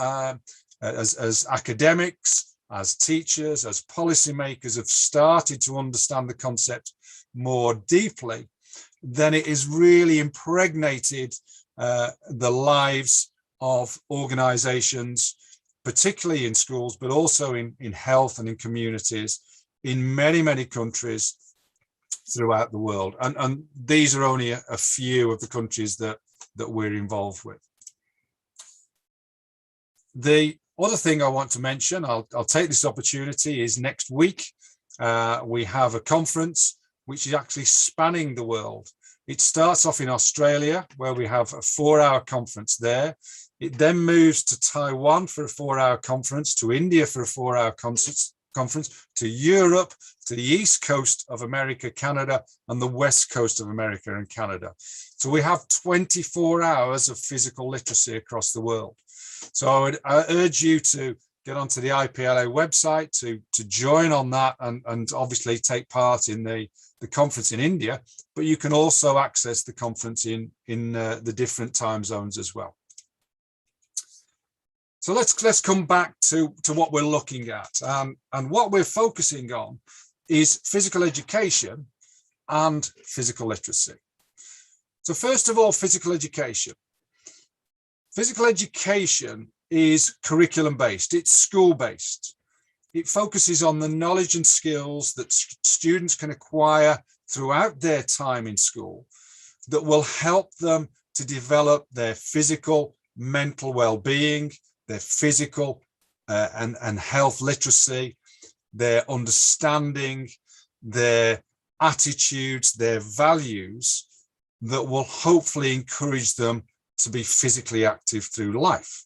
as academics, as teachers, as policymakers have started to understand the concept more deeply, then it is really impregnated the lives of organizations, particularly in schools, but also in health and in communities in many, many countries throughout the world. And these are only a few of the countries that we're involved with. The other thing I want to mention, I'll take this opportunity, is next week we have a conference which is actually spanning the world. It starts off in Australia, where we have a 4-hour conference there. It then moves to Taiwan for a 4-hour conference, to India for a 4-hour conference, to Europe, to the East Coast of America, Canada, and the West Coast of America and Canada. So we have 24 hours of physical literacy across the world. So I urge you to get onto the IPLA website to join on that and obviously take part in the conference in India, but you can also access the conference in the different time zones as well. So let's come back to what we're looking at. And what we're focusing on is physical education and physical literacy. So first of all, physical education. Physical education is curriculum-based, it's school-based. It focuses on the knowledge and skills that students can acquire throughout their time in school that will help them to develop their physical, mental well-being, their physical and health literacy, their understanding, their attitudes, their values that will hopefully encourage them to be physically active through life.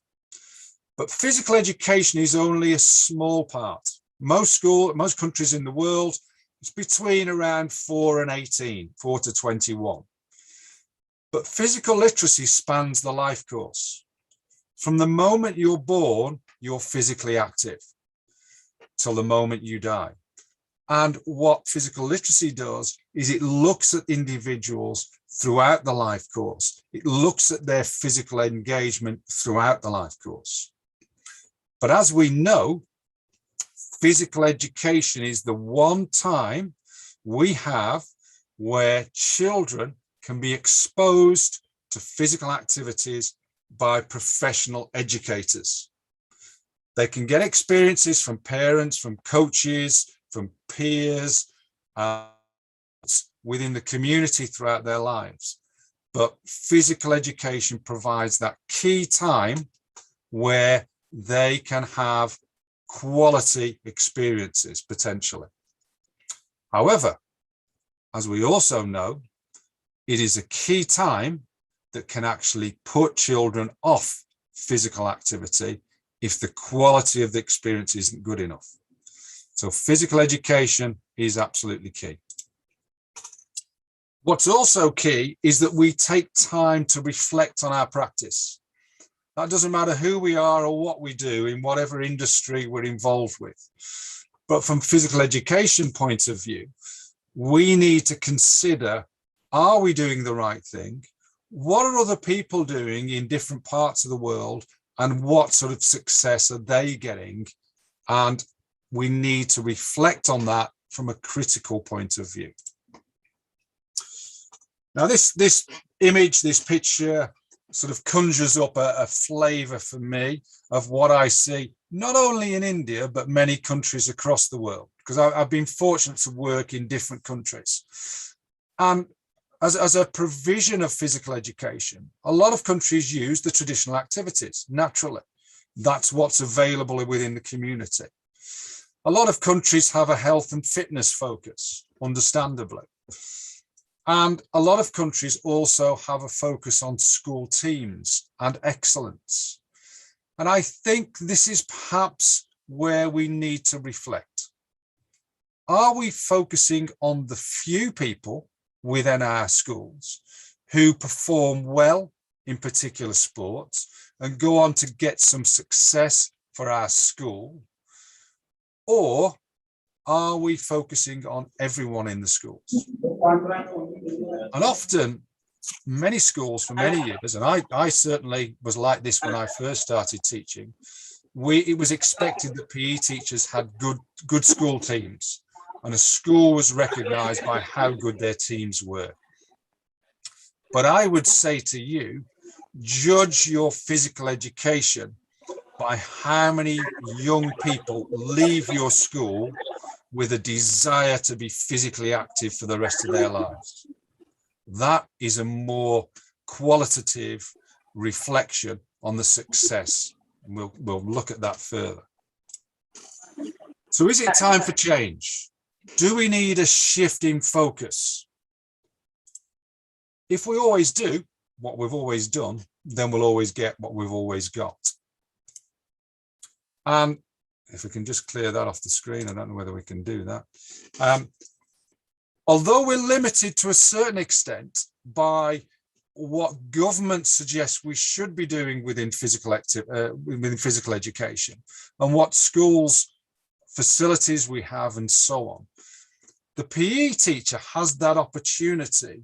But physical education is only a small part. Most countries in the world, it's between around 4 and 18, 4 to 21. But physical literacy spans the life course. From the moment you're born, you're physically active till the moment you die. And what physical literacy does is it looks at individuals throughout the life course. It looks at their physical engagement throughout the life course. But as we know, physical education is the one time we have where children can be exposed to physical activities by professional educators. They can get experiences from parents, from coaches, from peers, within the community throughout their lives. But physical education provides that key time where they can have quality experiences potentially. However, as we also know, it is a key time that can actually put children off physical activity if the quality of the experience isn't good enough. So physical education is absolutely key. What's also key is that we take time to reflect on our practice. That doesn't matter who we are or what we do in whatever industry we're involved with. But from physical education point of view, we need to consider, are we doing the right thing? What are other people doing in different parts of the world? And what sort of success are they getting? And we need to reflect on that from a critical point of view. Now, this image, this picture sort of conjures up a flavor for me of what I see, not only in India, but many countries across the world, because I've been fortunate to work in different countries. And as a provision of physical education, a lot of countries use the traditional activities, naturally. That's what's available within the community. A lot of countries have a health and fitness focus, understandably. And a lot of countries also have a focus on school teams and excellence. And I think this is perhaps where we need to reflect. Are we focusing on the few people within our schools who perform well in particular sports and go on to get some success for our school? Or are we focusing on everyone in the schools? And often, many schools for many years, and I certainly was like this when I first started teaching, it was expected that PE teachers had good school teams, and a school was recognized by how good their teams were. But I would say to you, judge your physical education by how many young people leave your school with a desire to be physically active for the rest of their lives. That is a more qualitative reflection on the success. And we'll look at that further. So is it time for change? Do we need a shift in focus? If we always do what we've always done, then we'll always get what we've always got. And if we can just clear that off the screen, I don't know whether we can do that. Although we're limited to a certain extent by what government suggests we should be doing within physical education and what schools facilities we have and so on, the PE teacher has that opportunity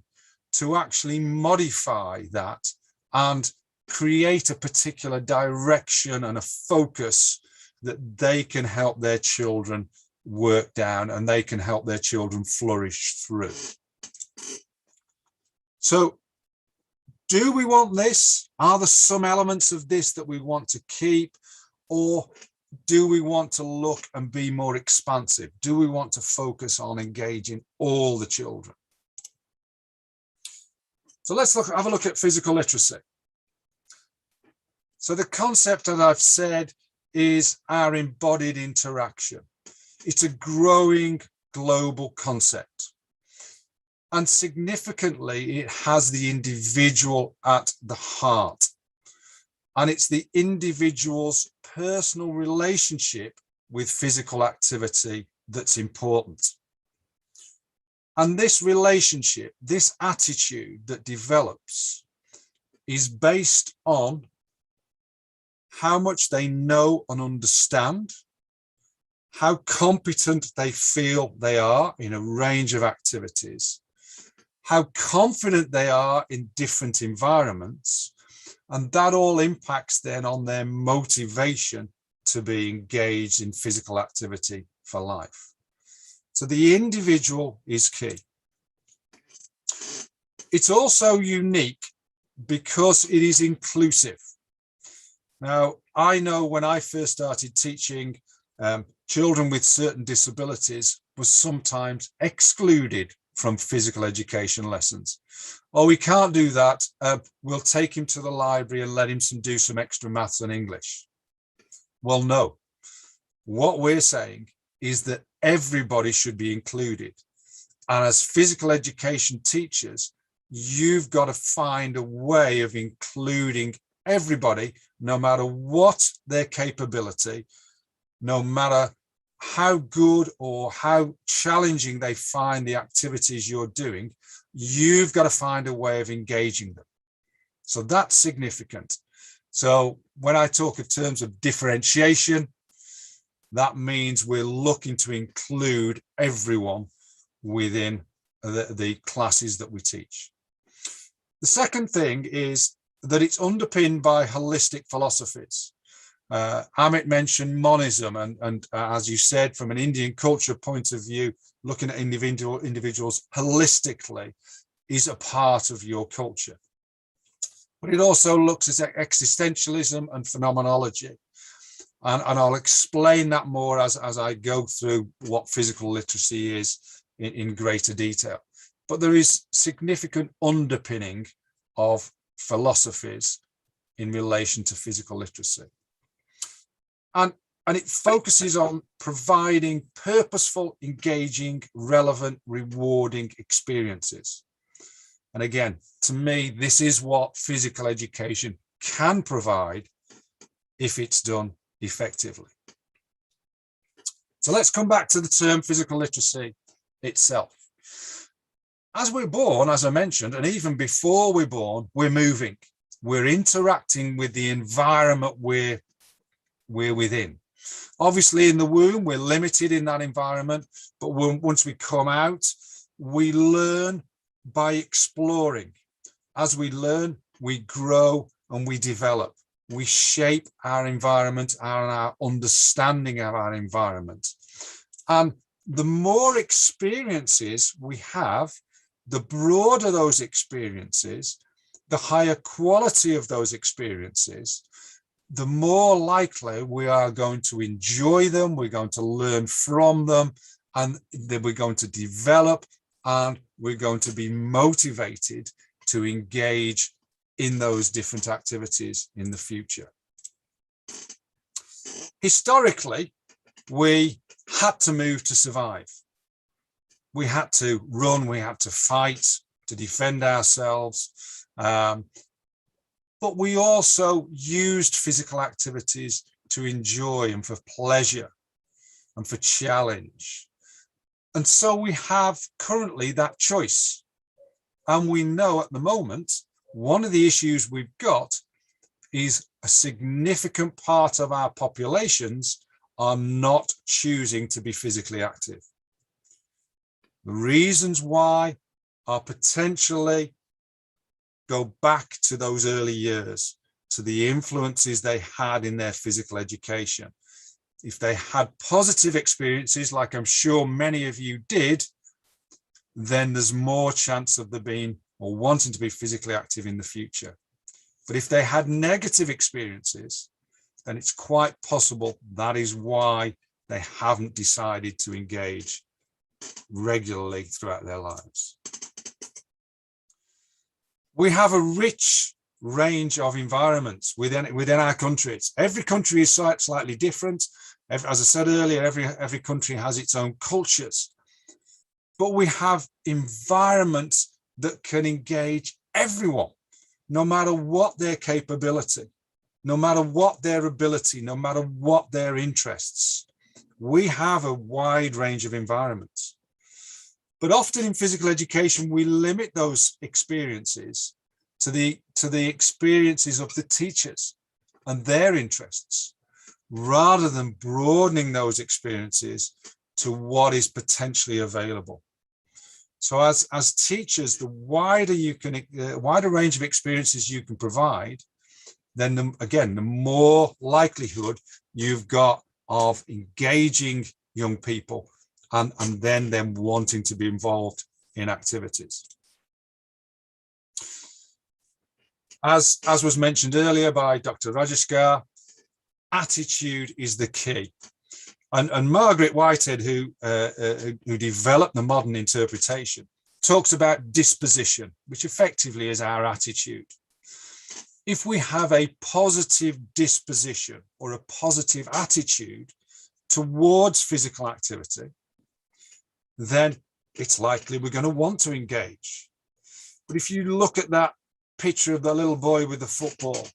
to actually modify that and create a particular direction and a focus that they can help their children work down and they can help their children flourish through. So do we want this? Are there some elements of this that we want to keep, or do we want to look and be more expansive? Do we want to focus on engaging all the children? So let's have a look at physical literacy. So the concept that I've said is our embodied interaction. It's a growing global concept. And significantly, it has the individual at the heart. And it's the individual's personal relationship with physical activity that's important. And this relationship, this attitude that develops, is based on how much they know and understand, how competent they feel they are in a range of activities, how confident they are in different environments, and that all impacts then on their motivation to be engaged in physical activity for life. So the individual is key. It's also unique because it is inclusive. Now, I know when I first started teaching, children with certain disabilities was sometimes excluded from physical education lessons. Oh, we can't do that. We'll take him to the library and let him do some extra maths and English. Well, no. What we're saying is that everybody should be included. And as physical education teachers, you've got to find a way of including everybody, no matter what their capability, no matter how good or how challenging they find the activities you're doing, you've got to find a way of engaging them. So that's significant. So when I talk in terms of differentiation, that means we're looking to include everyone within the classes that we teach. The second thing is that it's underpinned by holistic philosophies. Amit mentioned monism, and as you said, from an Indian culture point of view, looking at individuals holistically is a part of your culture. But it also looks at existentialism and phenomenology. And I'll explain that more as I go through what physical literacy is in greater detail. But there is significant underpinning of philosophies in relation to physical literacy. And it focuses on providing purposeful, engaging, relevant, rewarding experiences. And again, to me, this is what physical education can provide if it's done effectively. So let's come back to the term physical literacy itself. As we're born, as I mentioned, and even before we're born, we're moving. We're interacting with the environment we're within. Obviously, in the womb, we're limited in that environment, but once we come out, we learn by exploring. As we learn, we grow and we develop. We shape our environment and our understanding of our environment. And the more experiences we have, the broader those experiences, the higher quality of those experiences, the more likely we are going to enjoy them, we're going to learn from them, and then we're going to develop, and we're going to be motivated to engage in those different activities in the future. Historically, we had to move to survive. We had to run, we had to fight to defend ourselves. But we also used physical activities to enjoy and for pleasure and for challenge. And so we have currently that choice. And we know at the moment, one of the issues we've got is a significant part of our populations are not choosing to be physically active. The reasons why are potentially go back to those early years, to the influences they had in their physical education. If they had positive experiences, like I'm sure many of you did, then there's more chance of them being or wanting to be physically active in the future. But if they had negative experiences, then it's quite possible that is why they haven't decided to engage regularly throughout their lives. We have a rich range of environments within our countries. Every country is slightly different. As I said earlier, every country has its own cultures, but we have environments that can engage everyone, no matter what their capability, no matter what their ability, no matter what their interests. We have a wide range of environments. But often in physical education, we limit those experiences to the experiences of the teachers and their interests, rather than broadening those experiences to what is potentially available. So as teachers, the wider range of experiences you can provide, then the more likelihood you've got of engaging young people and then them wanting to be involved in activities. As was mentioned earlier by Dr. Rajeshkar, attitude is the key. And Margaret Whitehead, who developed the modern interpretation, talks about disposition, which effectively is our attitude. If we have a positive disposition or a positive attitude towards physical activity, then it's likely we're going to want to engage. But if you look at that picture of the little boy with the football,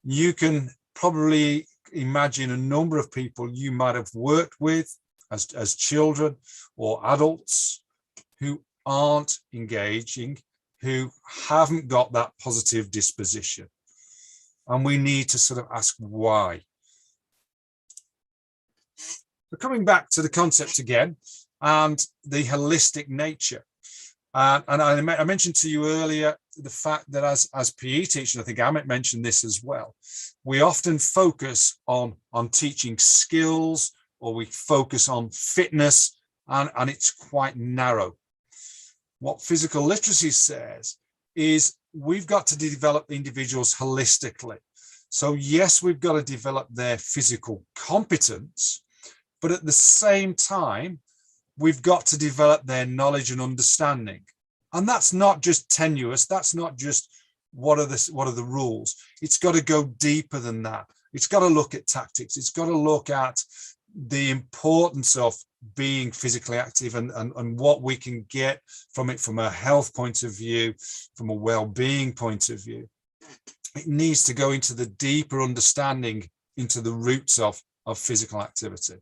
you can probably imagine a number of people you might have worked with as children or adults who aren't engaging, who haven't got that positive disposition. And we need to sort of ask why. So coming back to the concept again and the holistic nature. And I mentioned to you earlier the fact that as PE teachers, I think Amit mentioned this as well, we often focus on teaching skills, or we focus on fitness, and it's quite narrow. What physical literacy says is we've got to develop individuals holistically. So yes, we've got to develop their physical competence, but at the same time, we've got to develop their knowledge and understanding. And that's not just tenuous. That's not just what are the rules. It's got to go deeper than that. It's got to look at tactics. It's got to look at the importance of being physically active and what we can get from it from a health point of view, from a well-being point of view. It needs to go into the deeper understanding, into the roots of physical activity.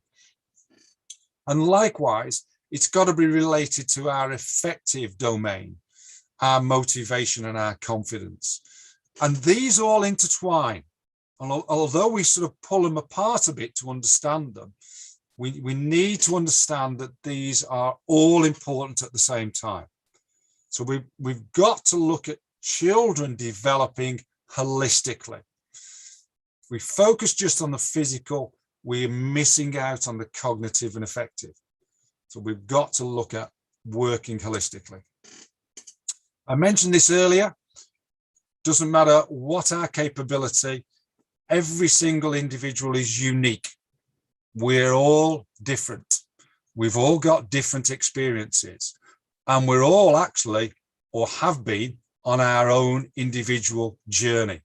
And likewise, it's got to be related to our affective domain, our motivation and our confidence. And these all intertwine. And although we sort of pull them apart a bit to understand them, we need to understand that these are all important at the same time. So we've got to look at children developing holistically. If we focus just on the physical, we're missing out on the cognitive and affective. So we've got to look at working holistically. I mentioned this earlier. Doesn't matter what our capability, every single individual is unique. We're all different. We've all got different experiences, and we're all actually, or have been, on our own individual journey.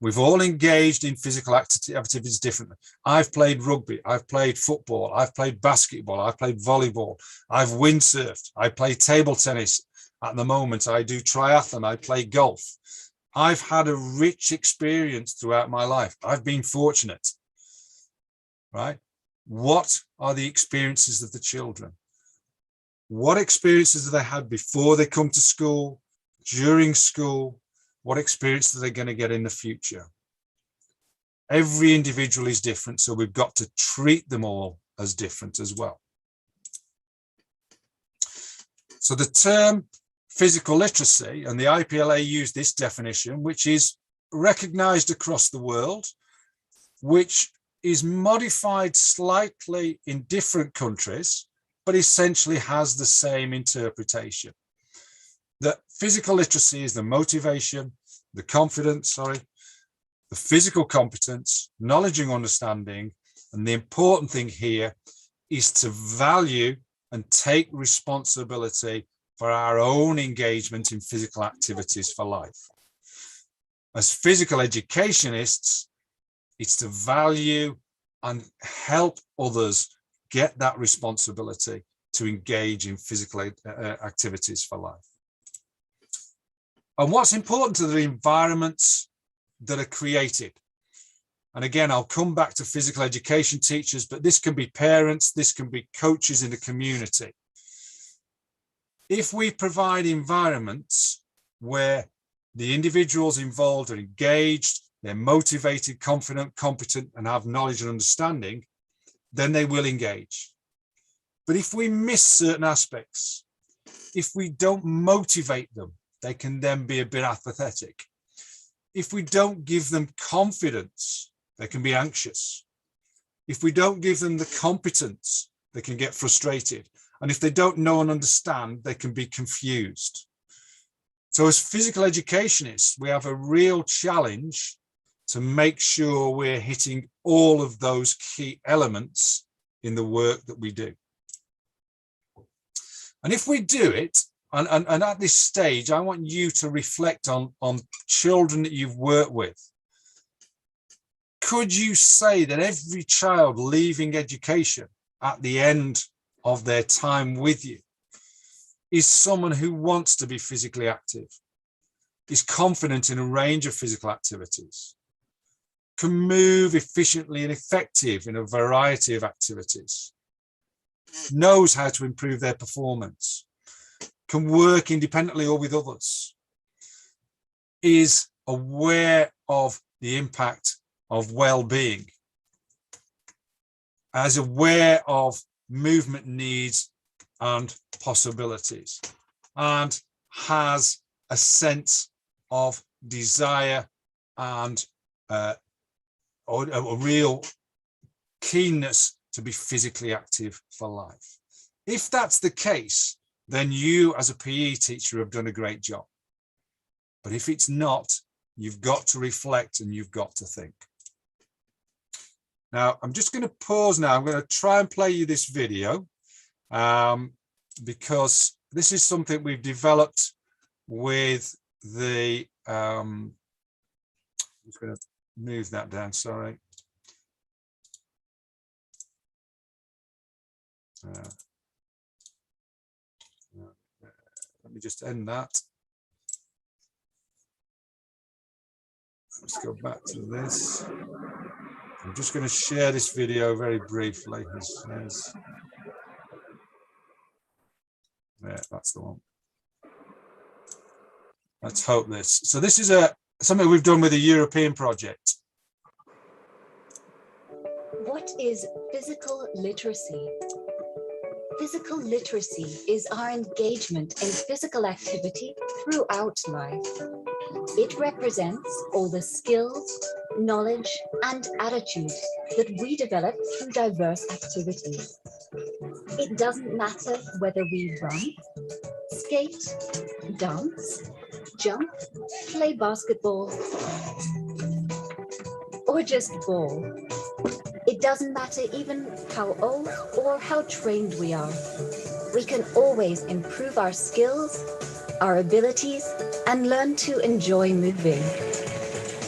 We've all engaged in physical activities differently. I've played rugby, I've played football, I've played basketball, I've played volleyball, I've windsurfed, I play table tennis. At the moment, I do triathlon, I play golf. I've had a rich experience throughout my life. I've been fortunate, right? What are the experiences of the children? What experiences have they had before they come to school, during school? What experience are they going to get in the future? Every individual is different, so we've got to treat them all as different as well. So the term physical literacy, and the IPLA use this definition, which is recognized across the world, which is modified slightly in different countries, but essentially has the same interpretation. That physical literacy is the motivation, the confidence, the physical competence, knowledge and understanding. And the important thing here is to value and take responsibility for our own engagement in physical activities for life. As physical educationists, it's to value and help others get that responsibility to engage in physical activities for life. And what's important to the environments that are created. And again, I'll come back to physical education teachers, but this can be parents, this can be coaches in the community. If we provide environments where the individuals involved are engaged, they're motivated, confident, competent, and have knowledge and understanding, then they will engage. But if we miss certain aspects, if we don't motivate them, they can then be a bit apathetic. If we don't give them confidence, they can be anxious. If we don't give them the competence, they can get frustrated. And if they don't know and understand, they can be confused. So as physical educationists, we have a real challenge to make sure we're hitting all of those key elements in the work that we do. And if we do it, and at this stage, I want you to reflect on children that you've worked with. Could you say that every child leaving education at the end of their time with you is someone who wants to be physically active, is confident in a range of physical activities, can move efficiently and effective in a variety of activities, knows how to improve their performance, can work independently or with others, is aware of the impact of well-being, is aware of movement needs and possibilities, and has a sense of desire and a real keenness to be physically active for life. If that's the case, then you as a PE teacher have done a great job. But if it's not, you've got to reflect and you've got to think. Now, I'm just going to pause now. I'm going to try and play you this video because this is something we've developed with the, I'm just going to move that down, sorry. Let me just end that. Let's go back to this. I'm just going to share this video very briefly. Yeah, that's the one. Let's hope this. So this is something we've done with a European project. What is physical literacy? Physical literacy is our engagement in physical activity throughout life. It represents all the skills, knowledge, and attitudes that we develop through diverse activities. It doesn't matter whether we run, skate, dance, jump, play basketball, or just ball. It doesn't matter even how old or how trained we are. We can always improve our skills, our abilities, and learn to enjoy moving.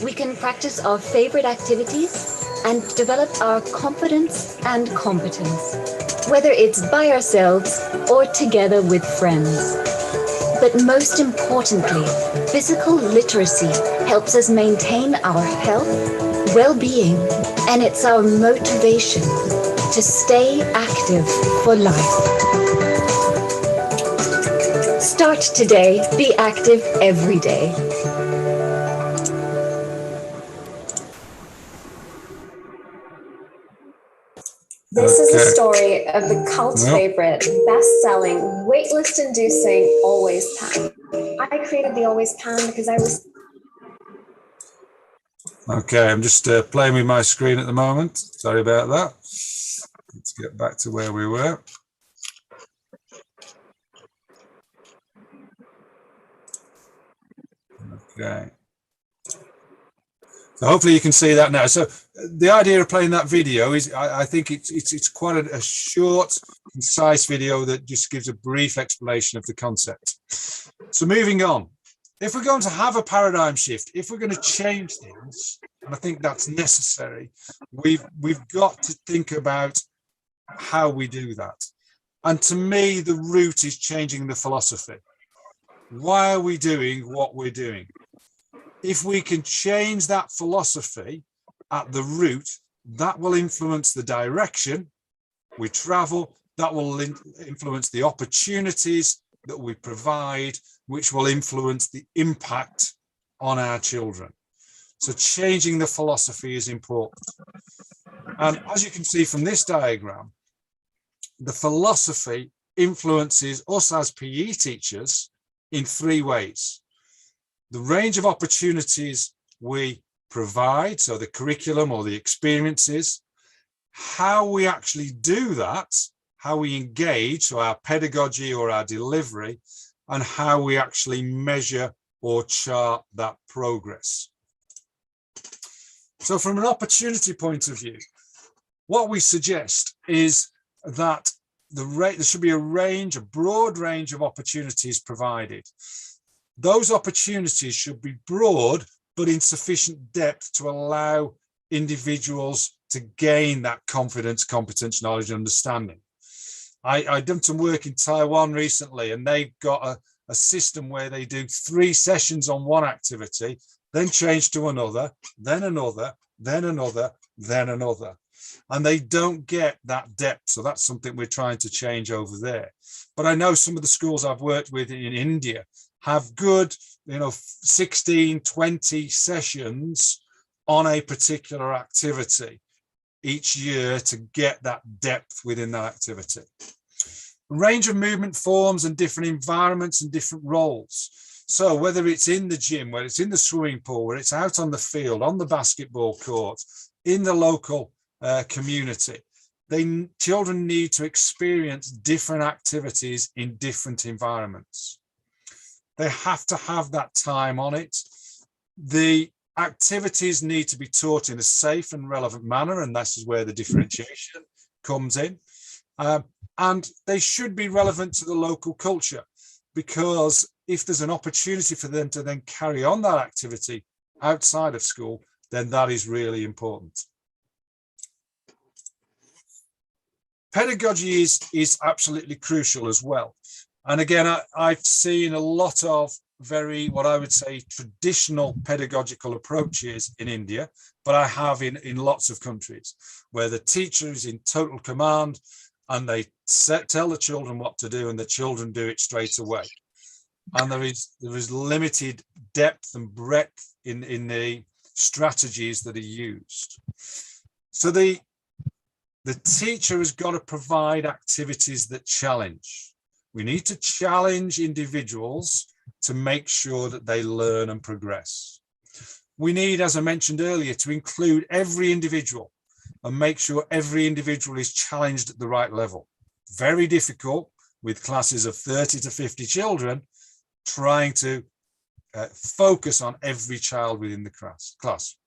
We can practice our favorite activities and develop our confidence and competence, whether it's by ourselves or together with friends. But most importantly, physical literacy helps us maintain our health, well-being, and it's our motivation to stay active for life. Start today, be active every day. This is the story of the cult favorite, best-selling, waitlist-inducing Always Pan. I created the Always Pan because I was... Okay, I'm just playing with my screen at the moment. Sorry about that. Let's get back to where we were. Okay. So hopefully you can see that now. So the idea of playing that video is, I think it's quite a short, concise video that just gives a brief explanation of the concept. So moving on, If we're going to have a paradigm shift, if we're going to change things, and I think that's necessary, we've got to think about how we do that. And to me, the root is changing the philosophy. Why are we doing what we're doing? If we can change that philosophy at the root, that will influence the direction we travel, that will influence the opportunities that we provide, which will influence the impact on our children. So changing the philosophy is important. And as you can see from this diagram, the philosophy influences us as PE teachers in 3 ways. The range of opportunities we provide, so the curriculum or the experiences, how we actually do that, how we engage, so our pedagogy or our delivery, and how we actually measure or chart that progress. So from an opportunity point of view, what we suggest is that there should be a broad range of opportunities provided. Those opportunities should be broad, but in sufficient depth to allow individuals to gain that confidence, competence, knowledge, and understanding. I've done some work in Taiwan recently, and they've got a system where they do 3 sessions on one activity, then change to another, then another, then another, then another. And they don't get that depth. So that's something we're trying to change over there. But I know some of the schools I've worked with in India have good, 16, 20 sessions on a particular activity each year to get that depth within that activity. A range of movement forms and different environments and different roles. So whether it's in the gym, whether it's in the swimming pool, where it's out on the field, on the basketball court, in the local community, children need to experience different activities in different environments. They have to have that time on it. The activities need to be taught in a safe and relevant manner, and this is where the differentiation comes in. And they should be relevant to the local culture, because if there's an opportunity for them to then carry on that activity outside of school, then that is really important. Pedagogy is absolutely crucial as well. And again, I've seen a lot of very, what I would say, traditional pedagogical approaches in India, but I have in lots of countries where the teacher is in total command and they tell the children what to do and the children do it straight away. And there is limited depth and breadth in the strategies that are used. So the teacher has got to provide activities that challenge. We need to challenge individuals to make sure that they learn and progress. We need, as I mentioned earlier, to include every individual and make sure every individual is challenged at the right level. Very difficult with classes of 30 to 50 children, trying to focus on every child within the class.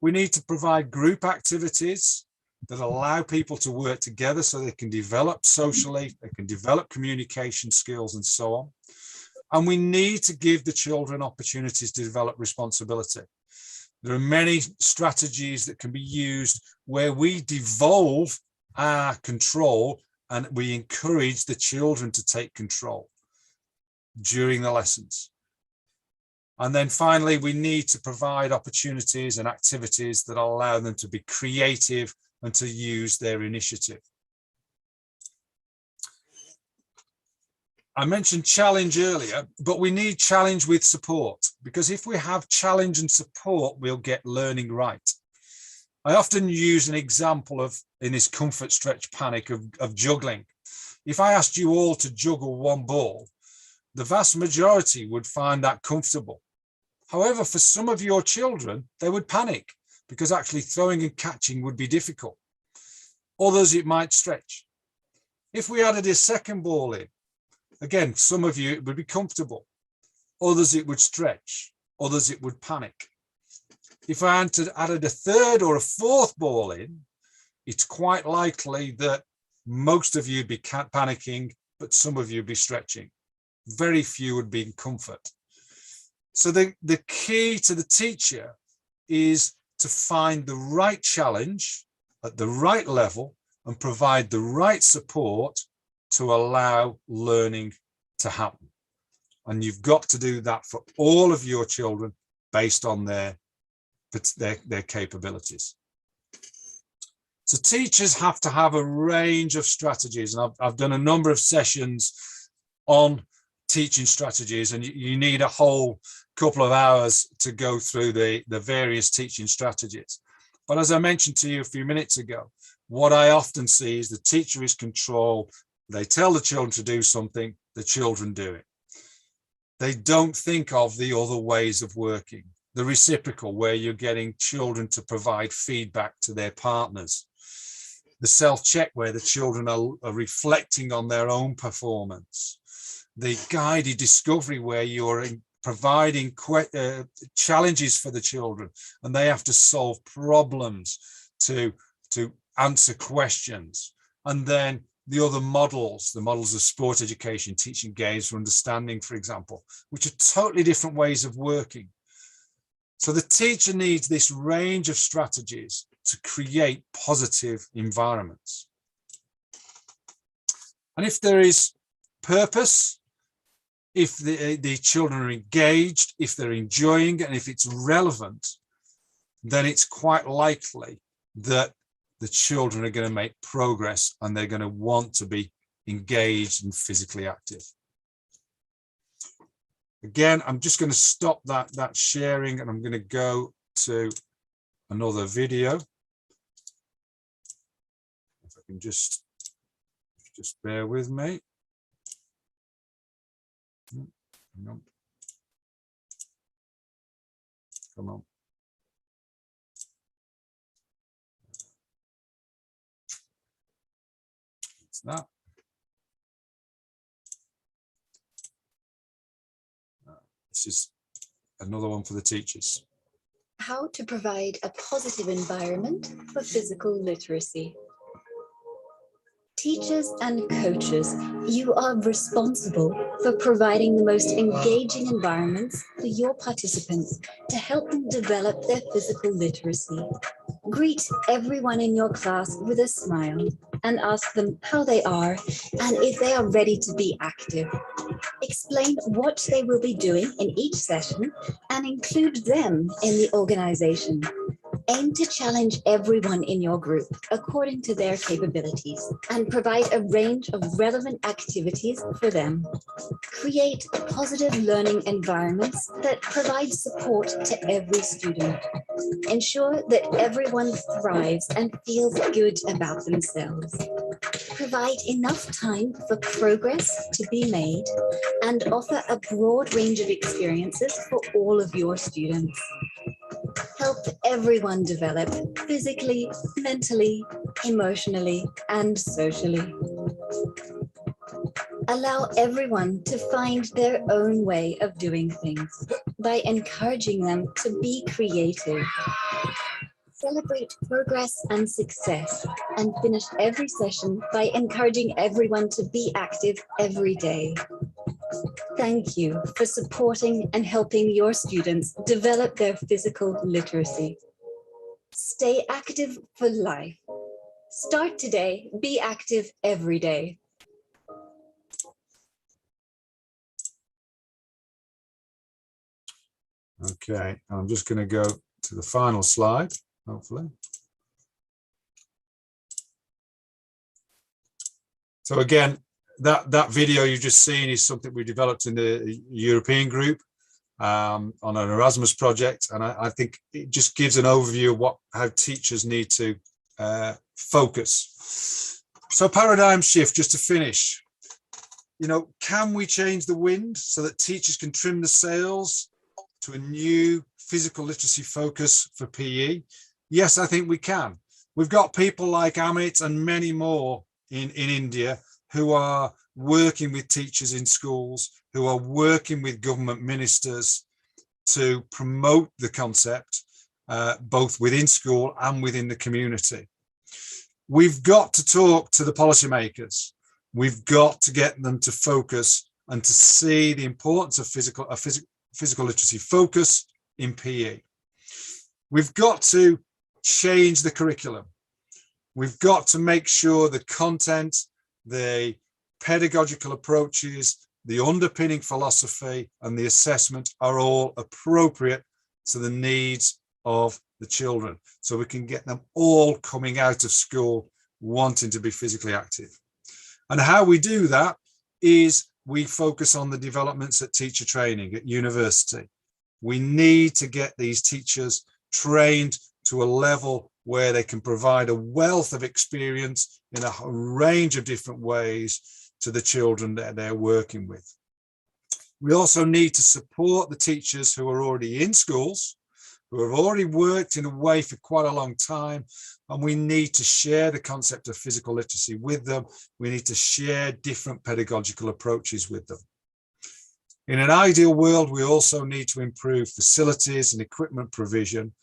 We need to provide group activities that allow people to work together so they can develop socially, they can develop communication skills and so on. And we need to give the children opportunities to develop responsibility. There are many strategies that can be used where we devolve our control and we encourage the children to take control during the lessons. And then finally, we need to provide opportunities and activities that allow them to be creative and to use their initiative. I mentioned challenge earlier, but we need challenge with support, because if we have challenge and support, we'll get learning right. I often use an example in this comfort stretch panic of juggling. If I asked you all to juggle one ball, the vast majority would find that comfortable. However, for some of your children, they would panic because actually throwing and catching would be difficult. Others, it might stretch. If we added a second ball in, again, some of you, it would be comfortable. Others, it would stretch. Others, it would panic. If I added a third or a fourth ball in, it's quite likely that most of you would be panicking, but some of you would be stretching. Very few would be in comfort. So the key to the teacher is to find the right challenge at the right level and provide the right support to allow learning to happen. And you've got to do that for all of your children based on their capabilities. So teachers have to have a range of strategies, and I've done a number of sessions on teaching strategies, and you need a whole couple of hours to go through the various teaching strategies. But as I mentioned to you a few minutes ago, what I often see is the teacher is control. They tell the children to do something, the children do it. They don't think of the other ways of working, the reciprocal, where you're getting children to provide feedback to their partners, the self-check where the children are reflecting on their own performance, the guided discovery where you're providing challenges for the children and they have to solve problems to answer questions. And then the other models, the models of sport education, teaching games for understanding, for example, which are totally different ways of working. So the teacher needs this range of strategies to create positive environments. And if there is purpose, if the children are engaged, if they're enjoying it, and if it's relevant, then it's quite likely that the children are going to make progress and they're going to want to be engaged and physically active. Again, I'm just going to stop that sharing and I'm going to go to another video. If I can just bear with me. Hang on. Come on. It's that. This is another one for the teachers. How to provide a positive environment for physical literacy. Teachers and coaches, you are responsible for providing the most engaging environments for your participants to help them develop their physical literacy. Greet everyone in your class with a smile and ask them how they are and if they are ready to be active. Explain what they will be doing in each session and include them in the organization. Aim to challenge everyone in your group according to their capabilities and provide a range of relevant activities for them. Create positive learning environments that provide support to every student. Ensure that everyone thrives and feels good about themselves. Provide enough time for progress to be made and offer a broad range of experiences for all of your students. Help everyone develop physically, mentally, emotionally, and socially. Allow everyone to find their own way of doing things by encouraging them to be creative. Celebrate progress and success and finish every session by encouraging everyone to be active every day. Thank you for supporting and helping your students develop their physical literacy. Stay active for life. Start today, be active every day. Okay, I'm just going to go to the final slide, hopefully. So again, that video you've just seen is something we developed in the European group on an Erasmus project, and I think it just gives an overview of how teachers need to focus. So paradigm shift, just to finish, can we change the wind so that teachers can trim the sails to a new physical literacy focus for PE? Yes, I think we can. We've got people like Amit and many more in India who are working with teachers in schools, who are working with government ministers to promote the concept, both within school and within the community. We've got to talk to the policymakers. We've got to get them to focus and to see the importance of physical literacy focus in PE. We've got to change the curriculum. We've got to make sure the content, the pedagogical approaches, the underpinning philosophy and the assessment are all appropriate to the needs of the children, so we can get them all coming out of school wanting to be physically active. And how we do that is we focus on the developments at teacher training at university. We need to get these teachers trained to a level where they can provide a wealth of experience in a range of different ways to the children that they're working with. We also need to support the teachers who are already in schools, who have already worked in a way for quite a long time, and we need to share the concept of physical literacy with them. We need to share different pedagogical approaches with them. In an ideal world, we also need to improve facilities and equipment provision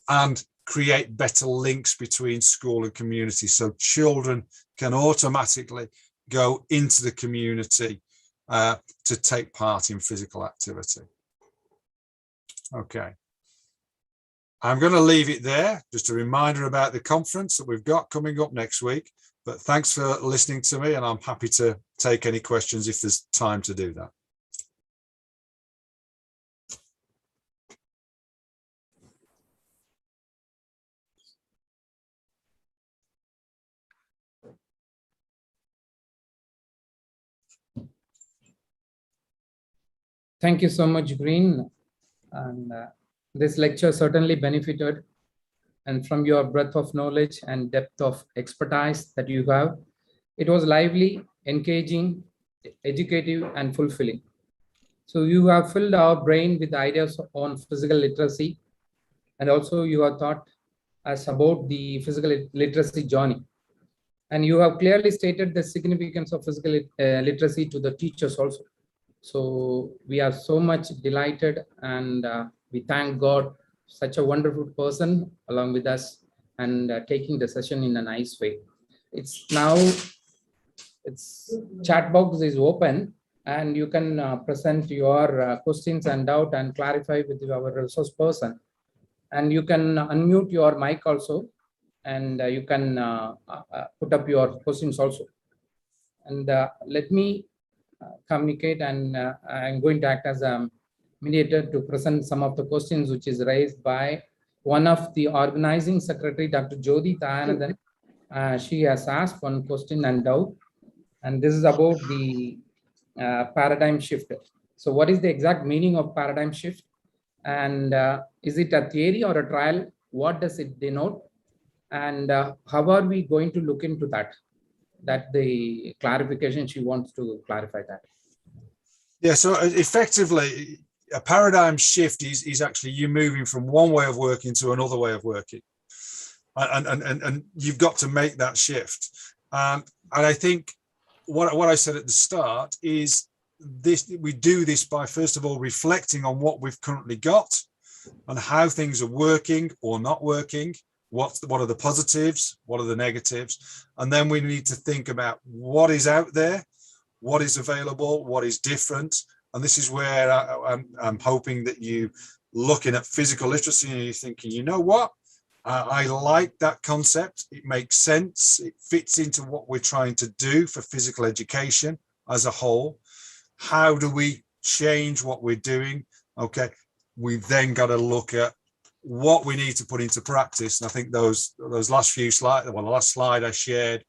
and create better links between school and community so children can automatically go into the community to take part in physical activity. Okay. I'm going to leave it there. Just a reminder about the conference that we've got coming up next week. But thanks for listening to me, and I'm happy to take any questions if there's time to do that. Thank you so much, Green. And this lecture certainly benefited, and from your breadth of knowledge and depth of expertise that you have, it was lively, engaging, educative, and fulfilling. So you have filled our brain with ideas on physical literacy, and also you have taught us about the physical literacy journey. And you have clearly stated the significance of physical literacy to the teachers also. So we are so much delighted, and we thank God, such a wonderful person along with us, and taking the session in a nice way. It's now, chat box is open, and you can present your questions and doubt and clarify with our resource person. And you can unmute your mic also, and you can put up your questions also. And let me communicate, and I'm going to act as a mediator to present some of the questions which is raised by one of the organizing secretary, Dr. Jyoti Tayanathan. She has asked one question and doubt, and this is about the paradigm shift. So what is the exact meaning of paradigm shift? And is it a theory or a trial? What does it denote? And how are we going to look into that? That the clarification, she wants to clarify that. Yeah, so effectively, a paradigm shift is actually you moving from one way of working to another way of working. And you've got to make that shift. And I think what I said at the start is this: we do this by, first of all, reflecting on what we've currently got and how things are working or not working. What are the positives? What are the negatives? And then we need to think about what is out there, what is available, what is different. And this is where I'm hoping that you looking at physical literacy and you're thinking, you know what? I like that concept. It makes sense. It fits into what we're trying to do for physical education as a whole. How do we change what we're doing? Okay, we've then got to look at what we need to put into practice. And I think those last few slides, well, the last slide I shared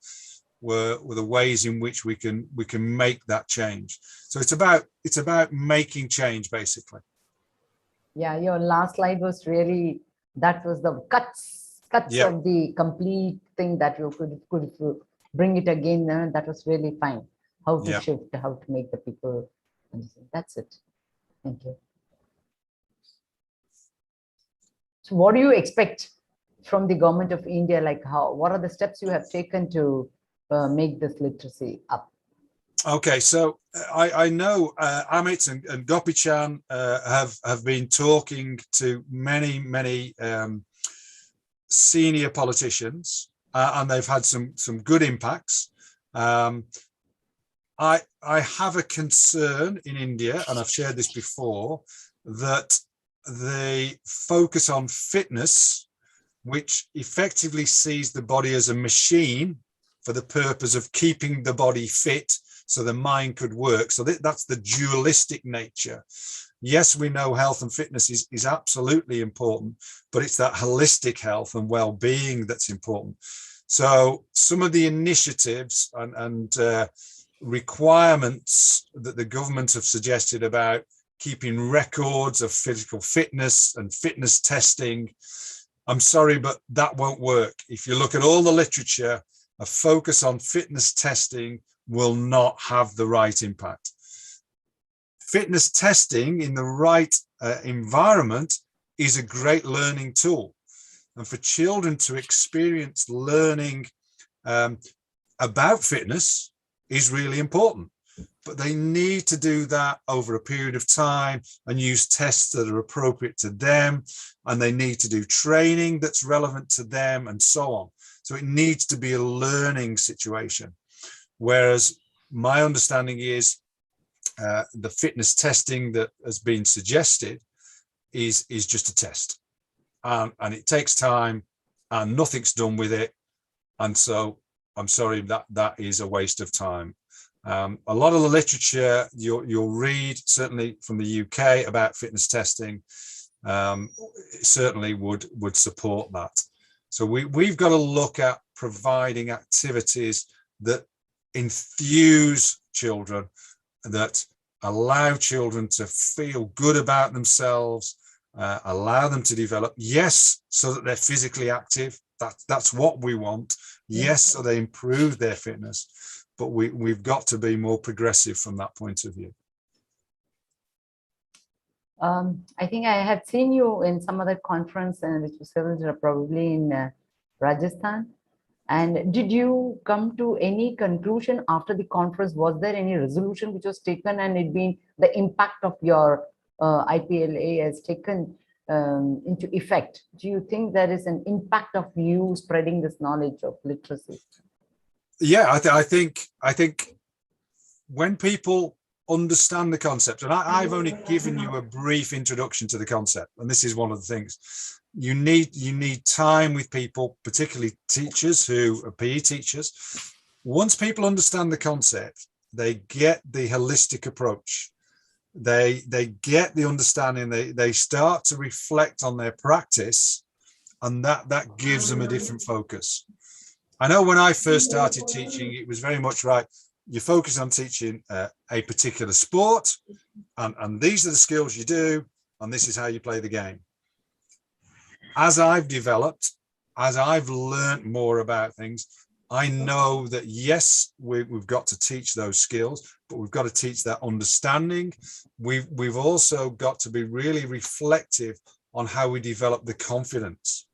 were the ways in which we can make that change. So it's about making change, basically. Yeah, your last slide was really, that was the cuts yeah. of the complete thing that you could bring it again. That was really fine. How to yeah. shift, how to make the people understand. That's it. Thank you. So what do you expect from the government of India? Like what are the steps you have taken to make this literacy up? Okay, so I know Amit and Gopichan have been talking to many senior politicians, and they've had some good impacts. I have a concern in India, and I've shared this before, that the focus on fitness, which effectively sees the body as a machine for the purpose of keeping the body fit so the mind could work. So that's the dualistic nature. Yes, we know health and fitness is absolutely important, but it's that holistic health and well-being that's important. So some of the initiatives and requirements that the government have suggested about keeping records of physical fitness and fitness testing, I'm sorry, but that won't work. If you look at all the literature, a focus on fitness testing will not have the right impact. Fitness testing in the right environment is a great learning tool. And for children to experience learning about fitness is really important. But they need to do that over a period of time and use tests that are appropriate to them. And they need to do training that's relevant to them and so on. So it needs to be a learning situation. Whereas my understanding is the fitness testing that has been suggested is just a test. And it takes time and nothing's done with it. And so I'm sorry, that is a waste of time. A lot of the literature you'll read, certainly from the UK, about fitness testing, certainly would support that. So we've got to look at providing activities that enthuse children, that allow children to feel good about themselves, allow them to develop, yes, so that they're physically active. That's what we want. Yes, so they improve their fitness. But we've got to be more progressive from that point of view. I think I had seen you in some other conference, and which was held probably in Rajasthan. And did you come to any conclusion after the conference? Was there any resolution which was taken, and it being the impact of your IPLA has taken into effect? Do you think there is an impact of you spreading this knowledge of literacy? Yeah, I think when people understand the concept, and I've only given you a brief introduction to the concept, and this is one of the things, you need time with people, particularly teachers who are PE teachers. Once people understand the concept, they get the holistic approach. They get the understanding, they start to reflect on their practice, and that gives them a different focus. I know when I first started teaching, it was very much right. You focus on teaching a particular sport, and these are the skills you do, and this is how you play the game. As I've developed, as I've learned more about things, I know that yes, we've got to teach those skills, but we've got to teach that understanding. We've also got to be really reflective on how we develop the confidence.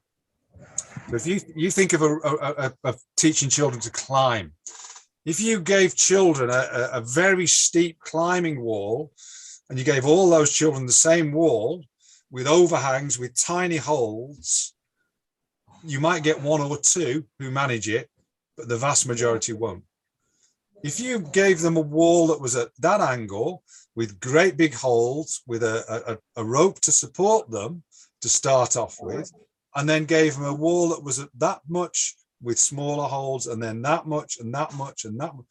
So if you think of teaching children to climb, if you gave children a very steep climbing wall, and you gave all those children the same wall with overhangs, with tiny holes, you might get one or two who manage it, but the vast majority won't. If you gave them a wall that was at that angle with great big holes, with a rope to support them to start off with, and then gave them a wall that was at that much with smaller holes, and then that much and that much and that much,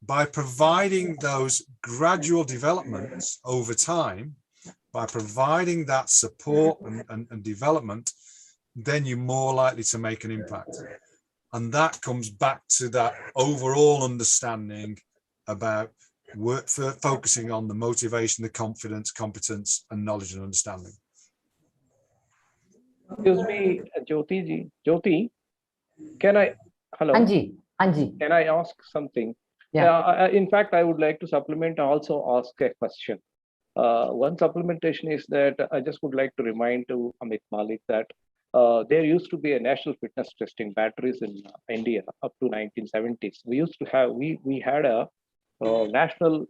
by providing those gradual developments over time, by providing that support and development, then you're more likely to make an impact. And that comes back to that overall understanding about focusing on the motivation, the confidence, competence, and knowledge and understanding. Excuse me, Jyoti ji. Jyoti, can I? Hello. Anji. Can I ask something? Yeah. In fact, I would like to supplement, also ask a question. One supplementation is that I just would like to remind to Amit Malik that there used to be a national fitness testing batteries in India up to 1970s. We used to have, we had a national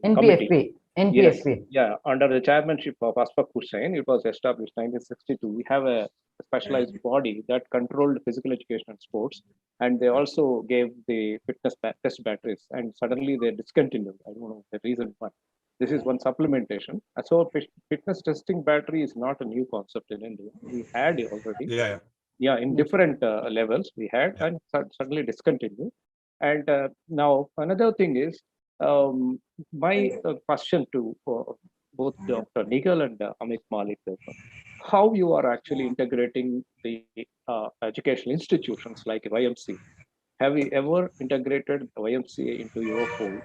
committee. NPFP. Yes, yeah, under the chairmanship of Asfaq Hussain. It was established 1962. We have a specialized body that controlled physical education and sports, and they also gave the fitness test batteries, and suddenly they discontinued. I don't know the reason why. This is one supplementation. So fitness testing battery is not a new concept in India. We had it already. Yeah, in different levels we had, and suddenly discontinued. And now another thing is my question to both Dr. Nichol and Amit Malik, how you are actually integrating the educational institutions like YMCA. Have you ever integrated YMCA into your fold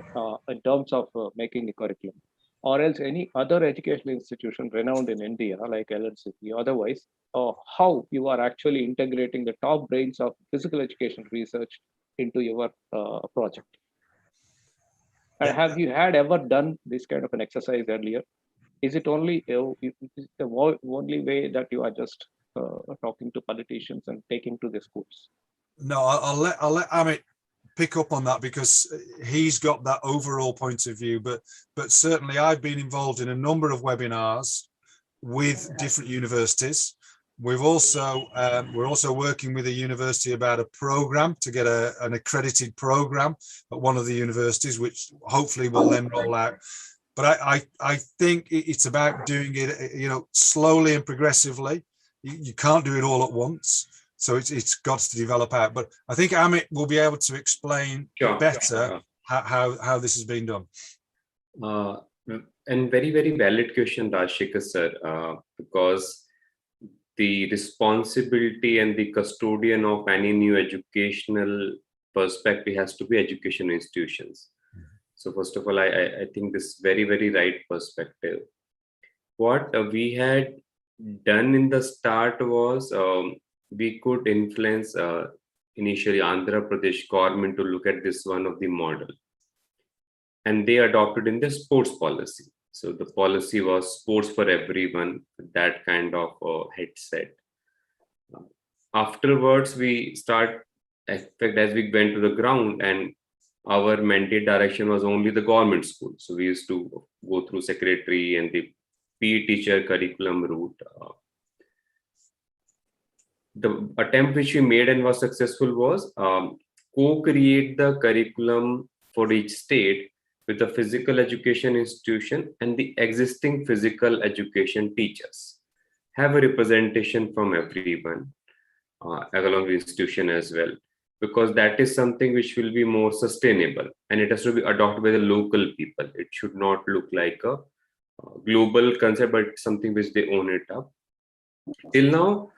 in terms of making a curriculum? Or else any other educational institution renowned in India like LNCP, otherwise, how you are actually integrating the top brains of physical education research into your project? And have you had ever done this kind of an exercise earlier? Is it only is the only way that you are just talking to politicians and taking to the schools? No, I'll let Amit pick up on that because he's got that overall point of view. But certainly I've been involved in a number of webinars with different universities. We're also working with a university about a program to get an accredited program at one of the universities, which hopefully will then roll out. But I think it's about doing it, slowly and progressively. You can't do it all at once. So it's got to develop out. But I think Amit will be able to explain better how this has been done. And very, very valid question, Rajshekhar sir, because the responsibility and the custodian of any new educational perspective has to be education institutions. So first of all, I think this very, very right perspective. What we had done in the start was we could influence initially Andhra Pradesh government to look at this one of the model. And they adopted in the sports policy. So the policy was sports for everyone, that kind of headset. Afterwards, we start, in fact, as we went to the ground, and our mandate direction was only the government school. So we used to go through secretary and the PE teacher curriculum route. The attempt which we made and was successful was co-create the curriculum for each state with the physical education institution and the existing physical education teachers. Have a representation from everyone along the institution as well, because that is something which will be more sustainable and it has to be adopted by the local people. It should not look like a global concept, but something which they own it up. Till now,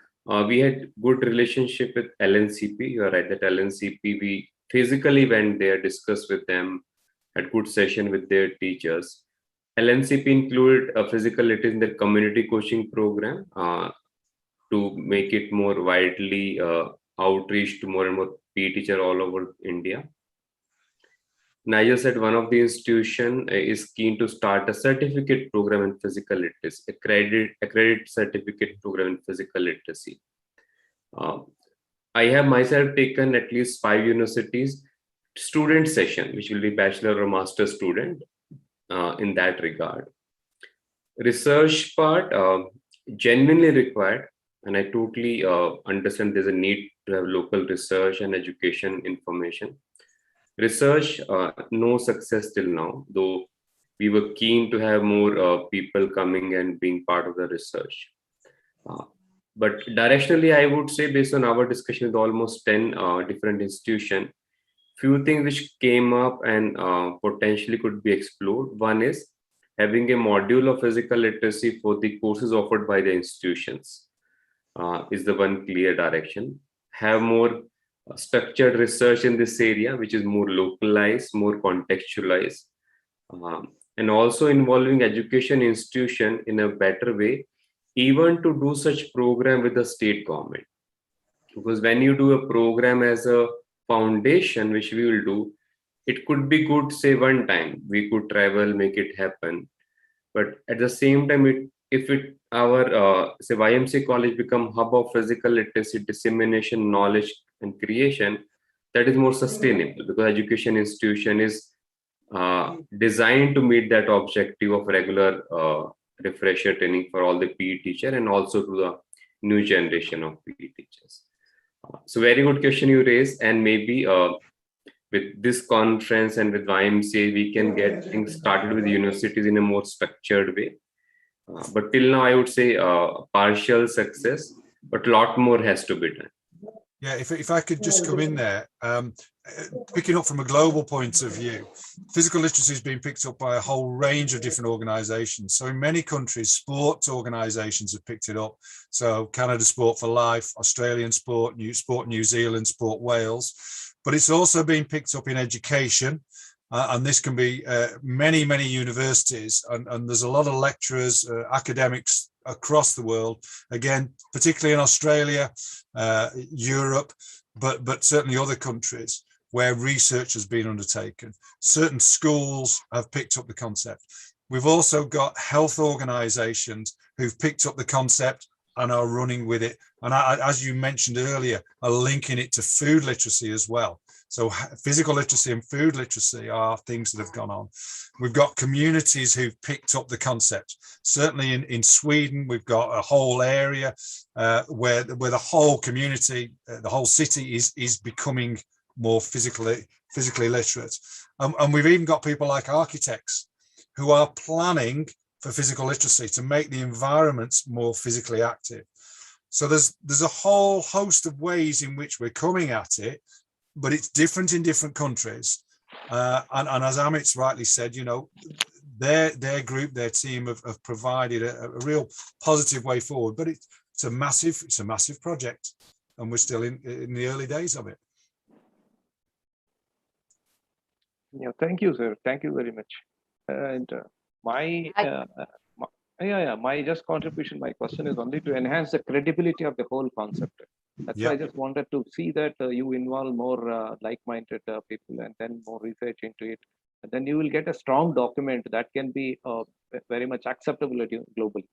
we had good relationship with LNCP. You are right that LNCP, we physically went there, discussed with them, had good session with their teachers. LNCP included a physical literacy in their community coaching program to make it more widely outreach to more and more PE teachers all over India. Nigel said one of the institution is keen to start a certificate program in physical literacy, accredited certificate program in physical literacy. I have myself taken at least 5 universities student session, which will be bachelor or master student in that regard. Research part genuinely required, and I totally understand there's a need to have local research and education information. Research, no success till now, though we were keen to have more people coming and being part of the research. But directionally, I would say based on our discussion with almost 10 different institutions, few things which came up and potentially could be explored. One is having a module of physical literacy for the courses offered by the institutions is the one clear direction. Have more structured research in this area, which is more localized, more contextualized, and also involving education institution in a better way, even to do such program with the state government. Because when you do a program as a foundation, which we will do, it could be good, say one time, we could travel, make it happen. But at the same time, if our say YMCA college become hub of physical literacy, dissemination, knowledge and creation, that is more sustainable because education institution is designed to meet that objective of regular refresher training for all the PE teacher and also to the new generation of PE teachers. So very good question you raised, and maybe with this conference and with YMCA, we can get things started with universities in a more structured way. But till now, I would say partial success, but a lot more has to be done. Yeah, if I could just come in there, picking up from a global point of view, physical literacy is being picked up by a whole range of different organizations. So in many countries, sports organizations have picked it up. So Canada Sport for Life, Australian Sport, New Zealand, Sport Wales. But it's also being picked up in education. And this can be many, many universities. And there's a lot of lecturers, academics across the world, again, particularly in Australia, Europe, but certainly other countries where research has been undertaken. Certain schools have picked up the concept. We've also got health organizations who've picked up the concept and are running with it. And as you mentioned earlier, are linking it to food literacy as well. So physical literacy and food literacy are things that have gone on. We've got communities who've picked up the concept. Certainly in Sweden, we've got a whole area where the whole community, the whole city is becoming more physically literate. And we've even got people like architects who are planning for physical literacy to make the environments more physically active. So there's a whole host of ways in which we're coming at it, but it's different in different countries. And as Amit's rightly said, you know, their group, their team have provided a real positive way forward, but it's a massive project, and we're still in the early days of it. Yeah, thank you, sir. Thank you very much. And my just contribution, my question is only to enhance the credibility of the whole concept. That's why I just wanted to see that you involve more like-minded people and then more research into it. And then you will get a strong document that can be very much acceptable globally.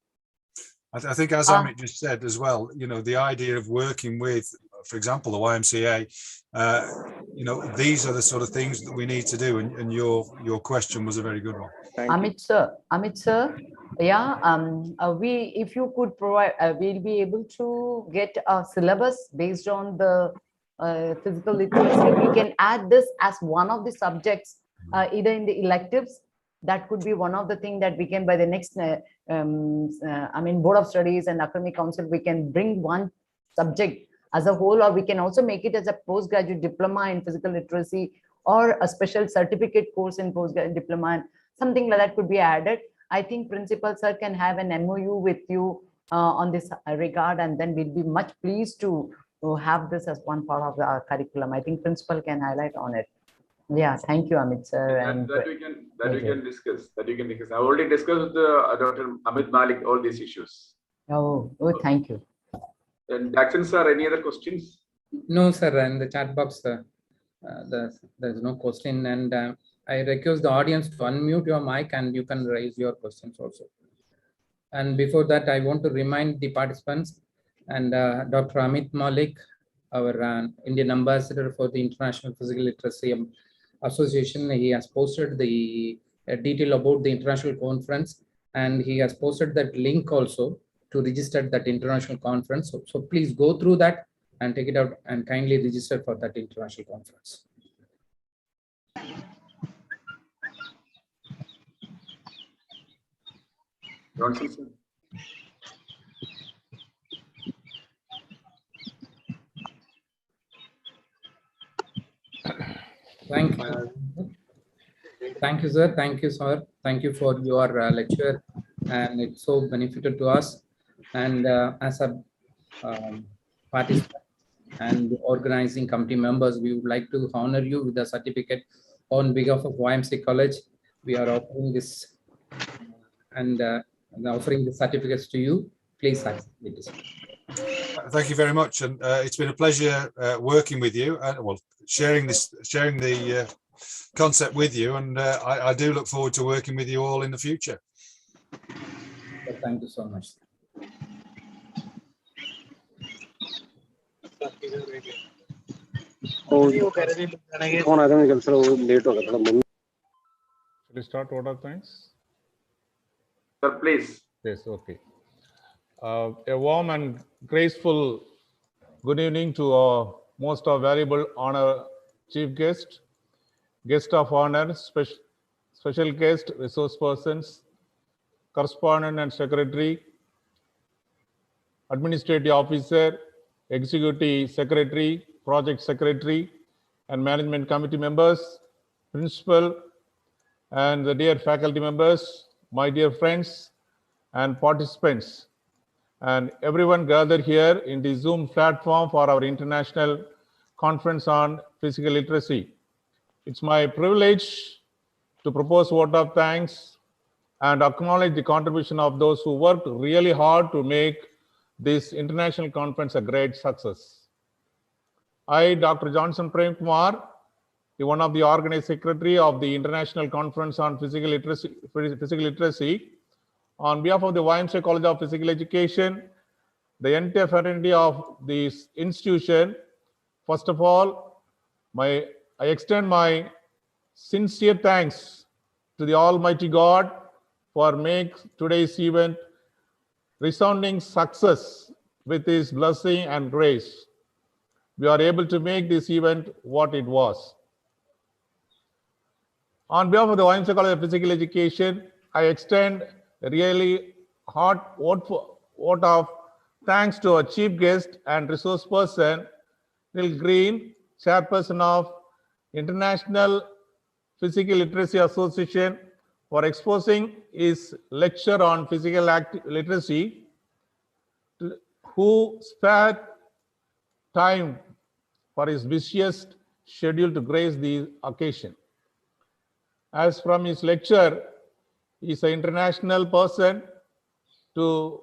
I think, as Amit just said as well, you know, the idea of working with, for example, the YMCA, you know, these are the sort of things that we need to do. And your question was a very good one. Amit sir, yeah, if you could provide, we'll be able to get a syllabus based on the physical literacy. We can add this as one of the subjects, either in the electives. That could be one of the things that we can, by the next, Board of Studies and Academic Council, we can bring one subject as a whole, or we can also make it as a postgraduate diploma in physical literacy or a special certificate course in postgraduate diploma, and something like that could be added. I think Principal Sir can have an MOU with you on this regard, and then we'll be much pleased to have this as one part of our curriculum. I think Principal can highlight on it. Yeah, thank you, Amit sir. That we can discuss. I already discussed with Dr. Amit Malik all these issues. Oh, thank you. And Jackson sir, any other questions? No, sir. In the chat box, there's no question, and I request the audience to unmute your mic, and you can raise your questions also. And before that, I want to remind the participants and Dr. Amit Malik, our Indian ambassador for the International Physical Literacy Association, he has posted the detail about the international conference, and he has posted that link also to register that international conference. So please go through that and take it out and kindly register for that international conference. Thank you. Thank you, sir. Thank you, sir. Thank you for your lecture, and it's so benefited to us. And as a participant and organizing committee members, we would like to honor you with a certificate on behalf of YMCA College. We are offering this and offering the certificates to you. Please accept it. Thank you very much, and it's been a pleasure working with you and sharing the concept with you, and I do look forward to working with you all in the future. Thank you so much. Should we start order of things? Sir, please. Yes, okay. A warm and graceful good evening to our most valuable honor chief guest, guest of honor, special guest, resource persons, correspondent and secretary, administrative officer, executive secretary, project secretary, and management committee members, principal, and the dear faculty members, my dear friends and participants, and everyone gathered here in the Zoom platform for our international conference on physical literacy. It's my privilege to propose a vote of thanks and acknowledge the contribution of those who worked really hard to make this international conference a great success. I, Dr. Johnson Prem Kumar, one of the organizing secretary of the International Conference on Physical Literacy, on behalf of the YMCA College of Physical Education, the entire fraternity of this institution, first of all, I extend my sincere thanks to the Almighty God for making today's event resounding success with His blessing and grace. We are able to make this event what it was. On behalf of the YMCA College of Physical Education, I extend a really heart vote of thanks to our chief guest and resource person, Nichol Green, chairperson of International Physical Literacy Association, for exposing his lecture on physical literacy, who spared time for his busiest schedule to grace the occasion. As from his lecture, he is an international person to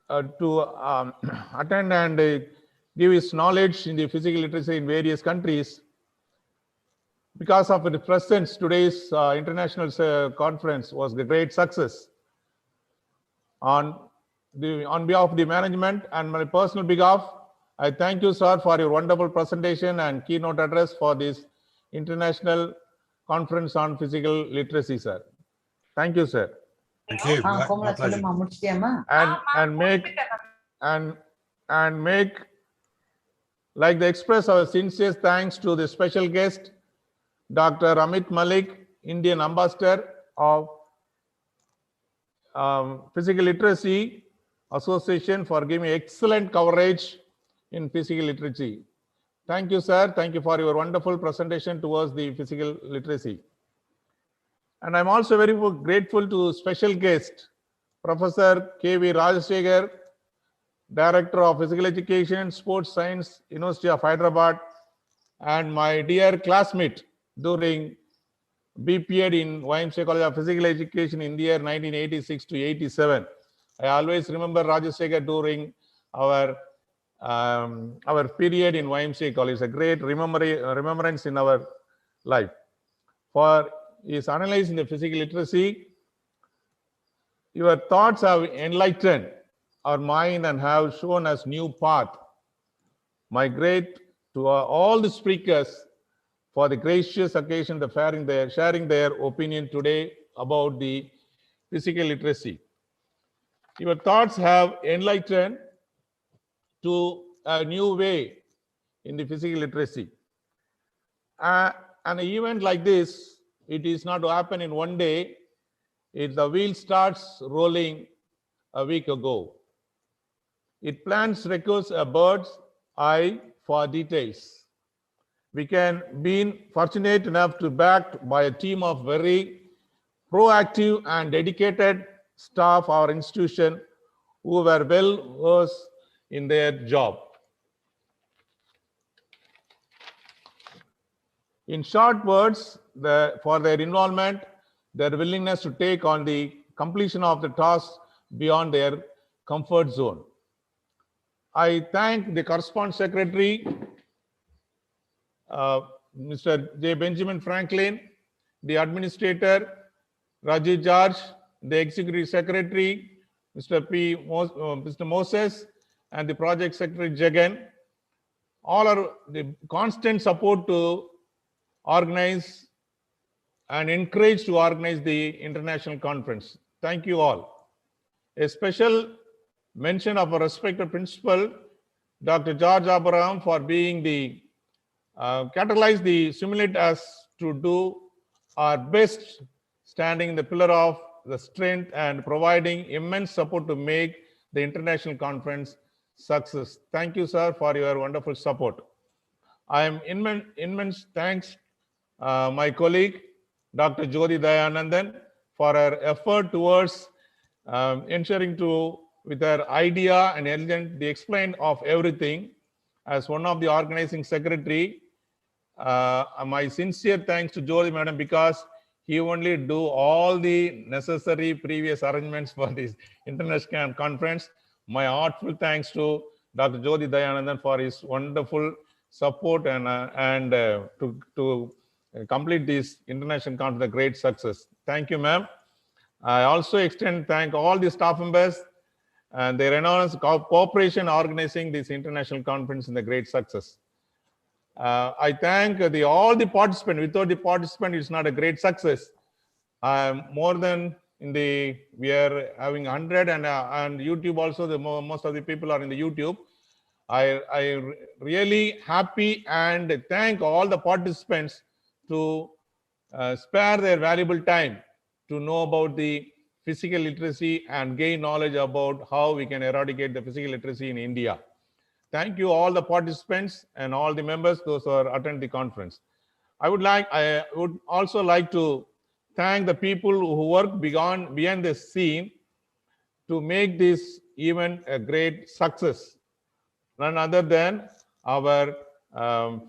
attend and give his knowledge in the physical literacy in various countries. Because of the presence, today's international conference was a great success. On behalf of the management and my personal behalf, I thank you, sir, for your wonderful presentation and keynote address for this international conference on physical literacy, sir. Thank you, sir. Thank you. My pleasure. And make like the express our sincere thanks to the special guest, Dr. Amit Malik, Indian Ambassador of Physical Literacy Association, for giving excellent coverage in physical literacy. Thank you, sir. Thank you for your wonderful presentation towards the physical literacy. And I'm also very grateful to special guest, Professor K.V. Rajasekhar, Director of Physical Education and Sports Science, University of Hyderabad, and my dear classmate during BPEd in YMCA College of Physical Education in the year 1986 to 87. I always remember Rajasekhar during our period in YMCA College, a great remembrance in our life. For his analysis in the physical literacy, your thoughts have enlightened our mind and have shown us new path. My great to all the speakers for the gracious occasion of sharing their opinion today about the physical literacy. Your thoughts have enlightened to a new way in the physical literacy. An event like this, it is not to happen in one day. The wheel starts rolling a week ago. It plans requires a bird's eye for details. We can be fortunate enough to be backed by a team of very proactive and dedicated staff of our institution who were well versed in their job. In short words, for their involvement, their willingness to take on the completion of the task beyond their comfort zone. I thank the correspondence secretary, Mr. J. Benjamin Franklin, the administrator, Rajiv George, the executive secretary, Mr. Moses, and the project secretary, Jagan. All are the constant support to organize and encourage to organize the international conference. Thank you all. A special mention of our respected principal, Dr. George Abraham, for being the stimulate us to do our best, standing in the pillar of the strength and providing immense support to make the international conference success. Thank you, sir, for your wonderful support. I am immense thanks my colleague, Dr. Jyoti Dayanandan, for her effort towards ensuring with her idea and elegant, the explain of everything. As one of the organizing secretary, my sincere thanks to Jyoti Madam, because he only do all the necessary previous arrangements for this international conference. My heartful thanks to Dr. Jyoti Dayanandan for his wonderful support and to complete this international conference a great success. Thank you, ma'am. I also thank all the staff members and their enormous cooperation organizing this international conference in the great success. I thank all the participants. Without the participant, it's not a great success. More than we are having 100 and YouTube also, most of the people are in the YouTube. I really happy and thank all the participants to spare their valuable time to know about the physical literacy and gain knowledge about how we can eradicate the physical literacy in India. Thank you all the participants and all the members, those who are attend the conference. I would also like to thank the people who work behind the scene to make this event a great success. None other than our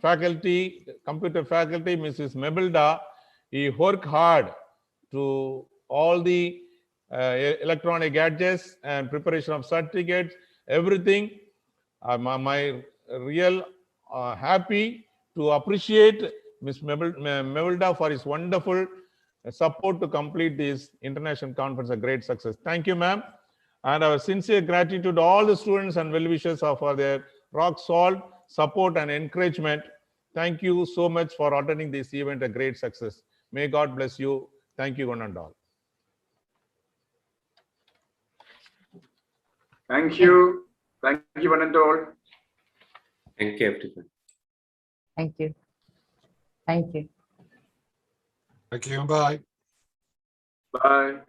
faculty, computer faculty, Mrs. Mebelda. He worked hard to all the electronic gadgets and preparation of certificates, everything. My real happy to appreciate Ms. Mebelda for his wonderful support to complete this international conference a great success. Thank you, ma'am. And our sincere gratitude to all the students and well-wishers for their rock salt support and encouragement. Thank you so much for attending this event a great success. May God bless you. Thank you, one and all. Thank you. Thank you, one and all. Thank you, everyone. Thank you. Thank you. Thank you and bye. Bye.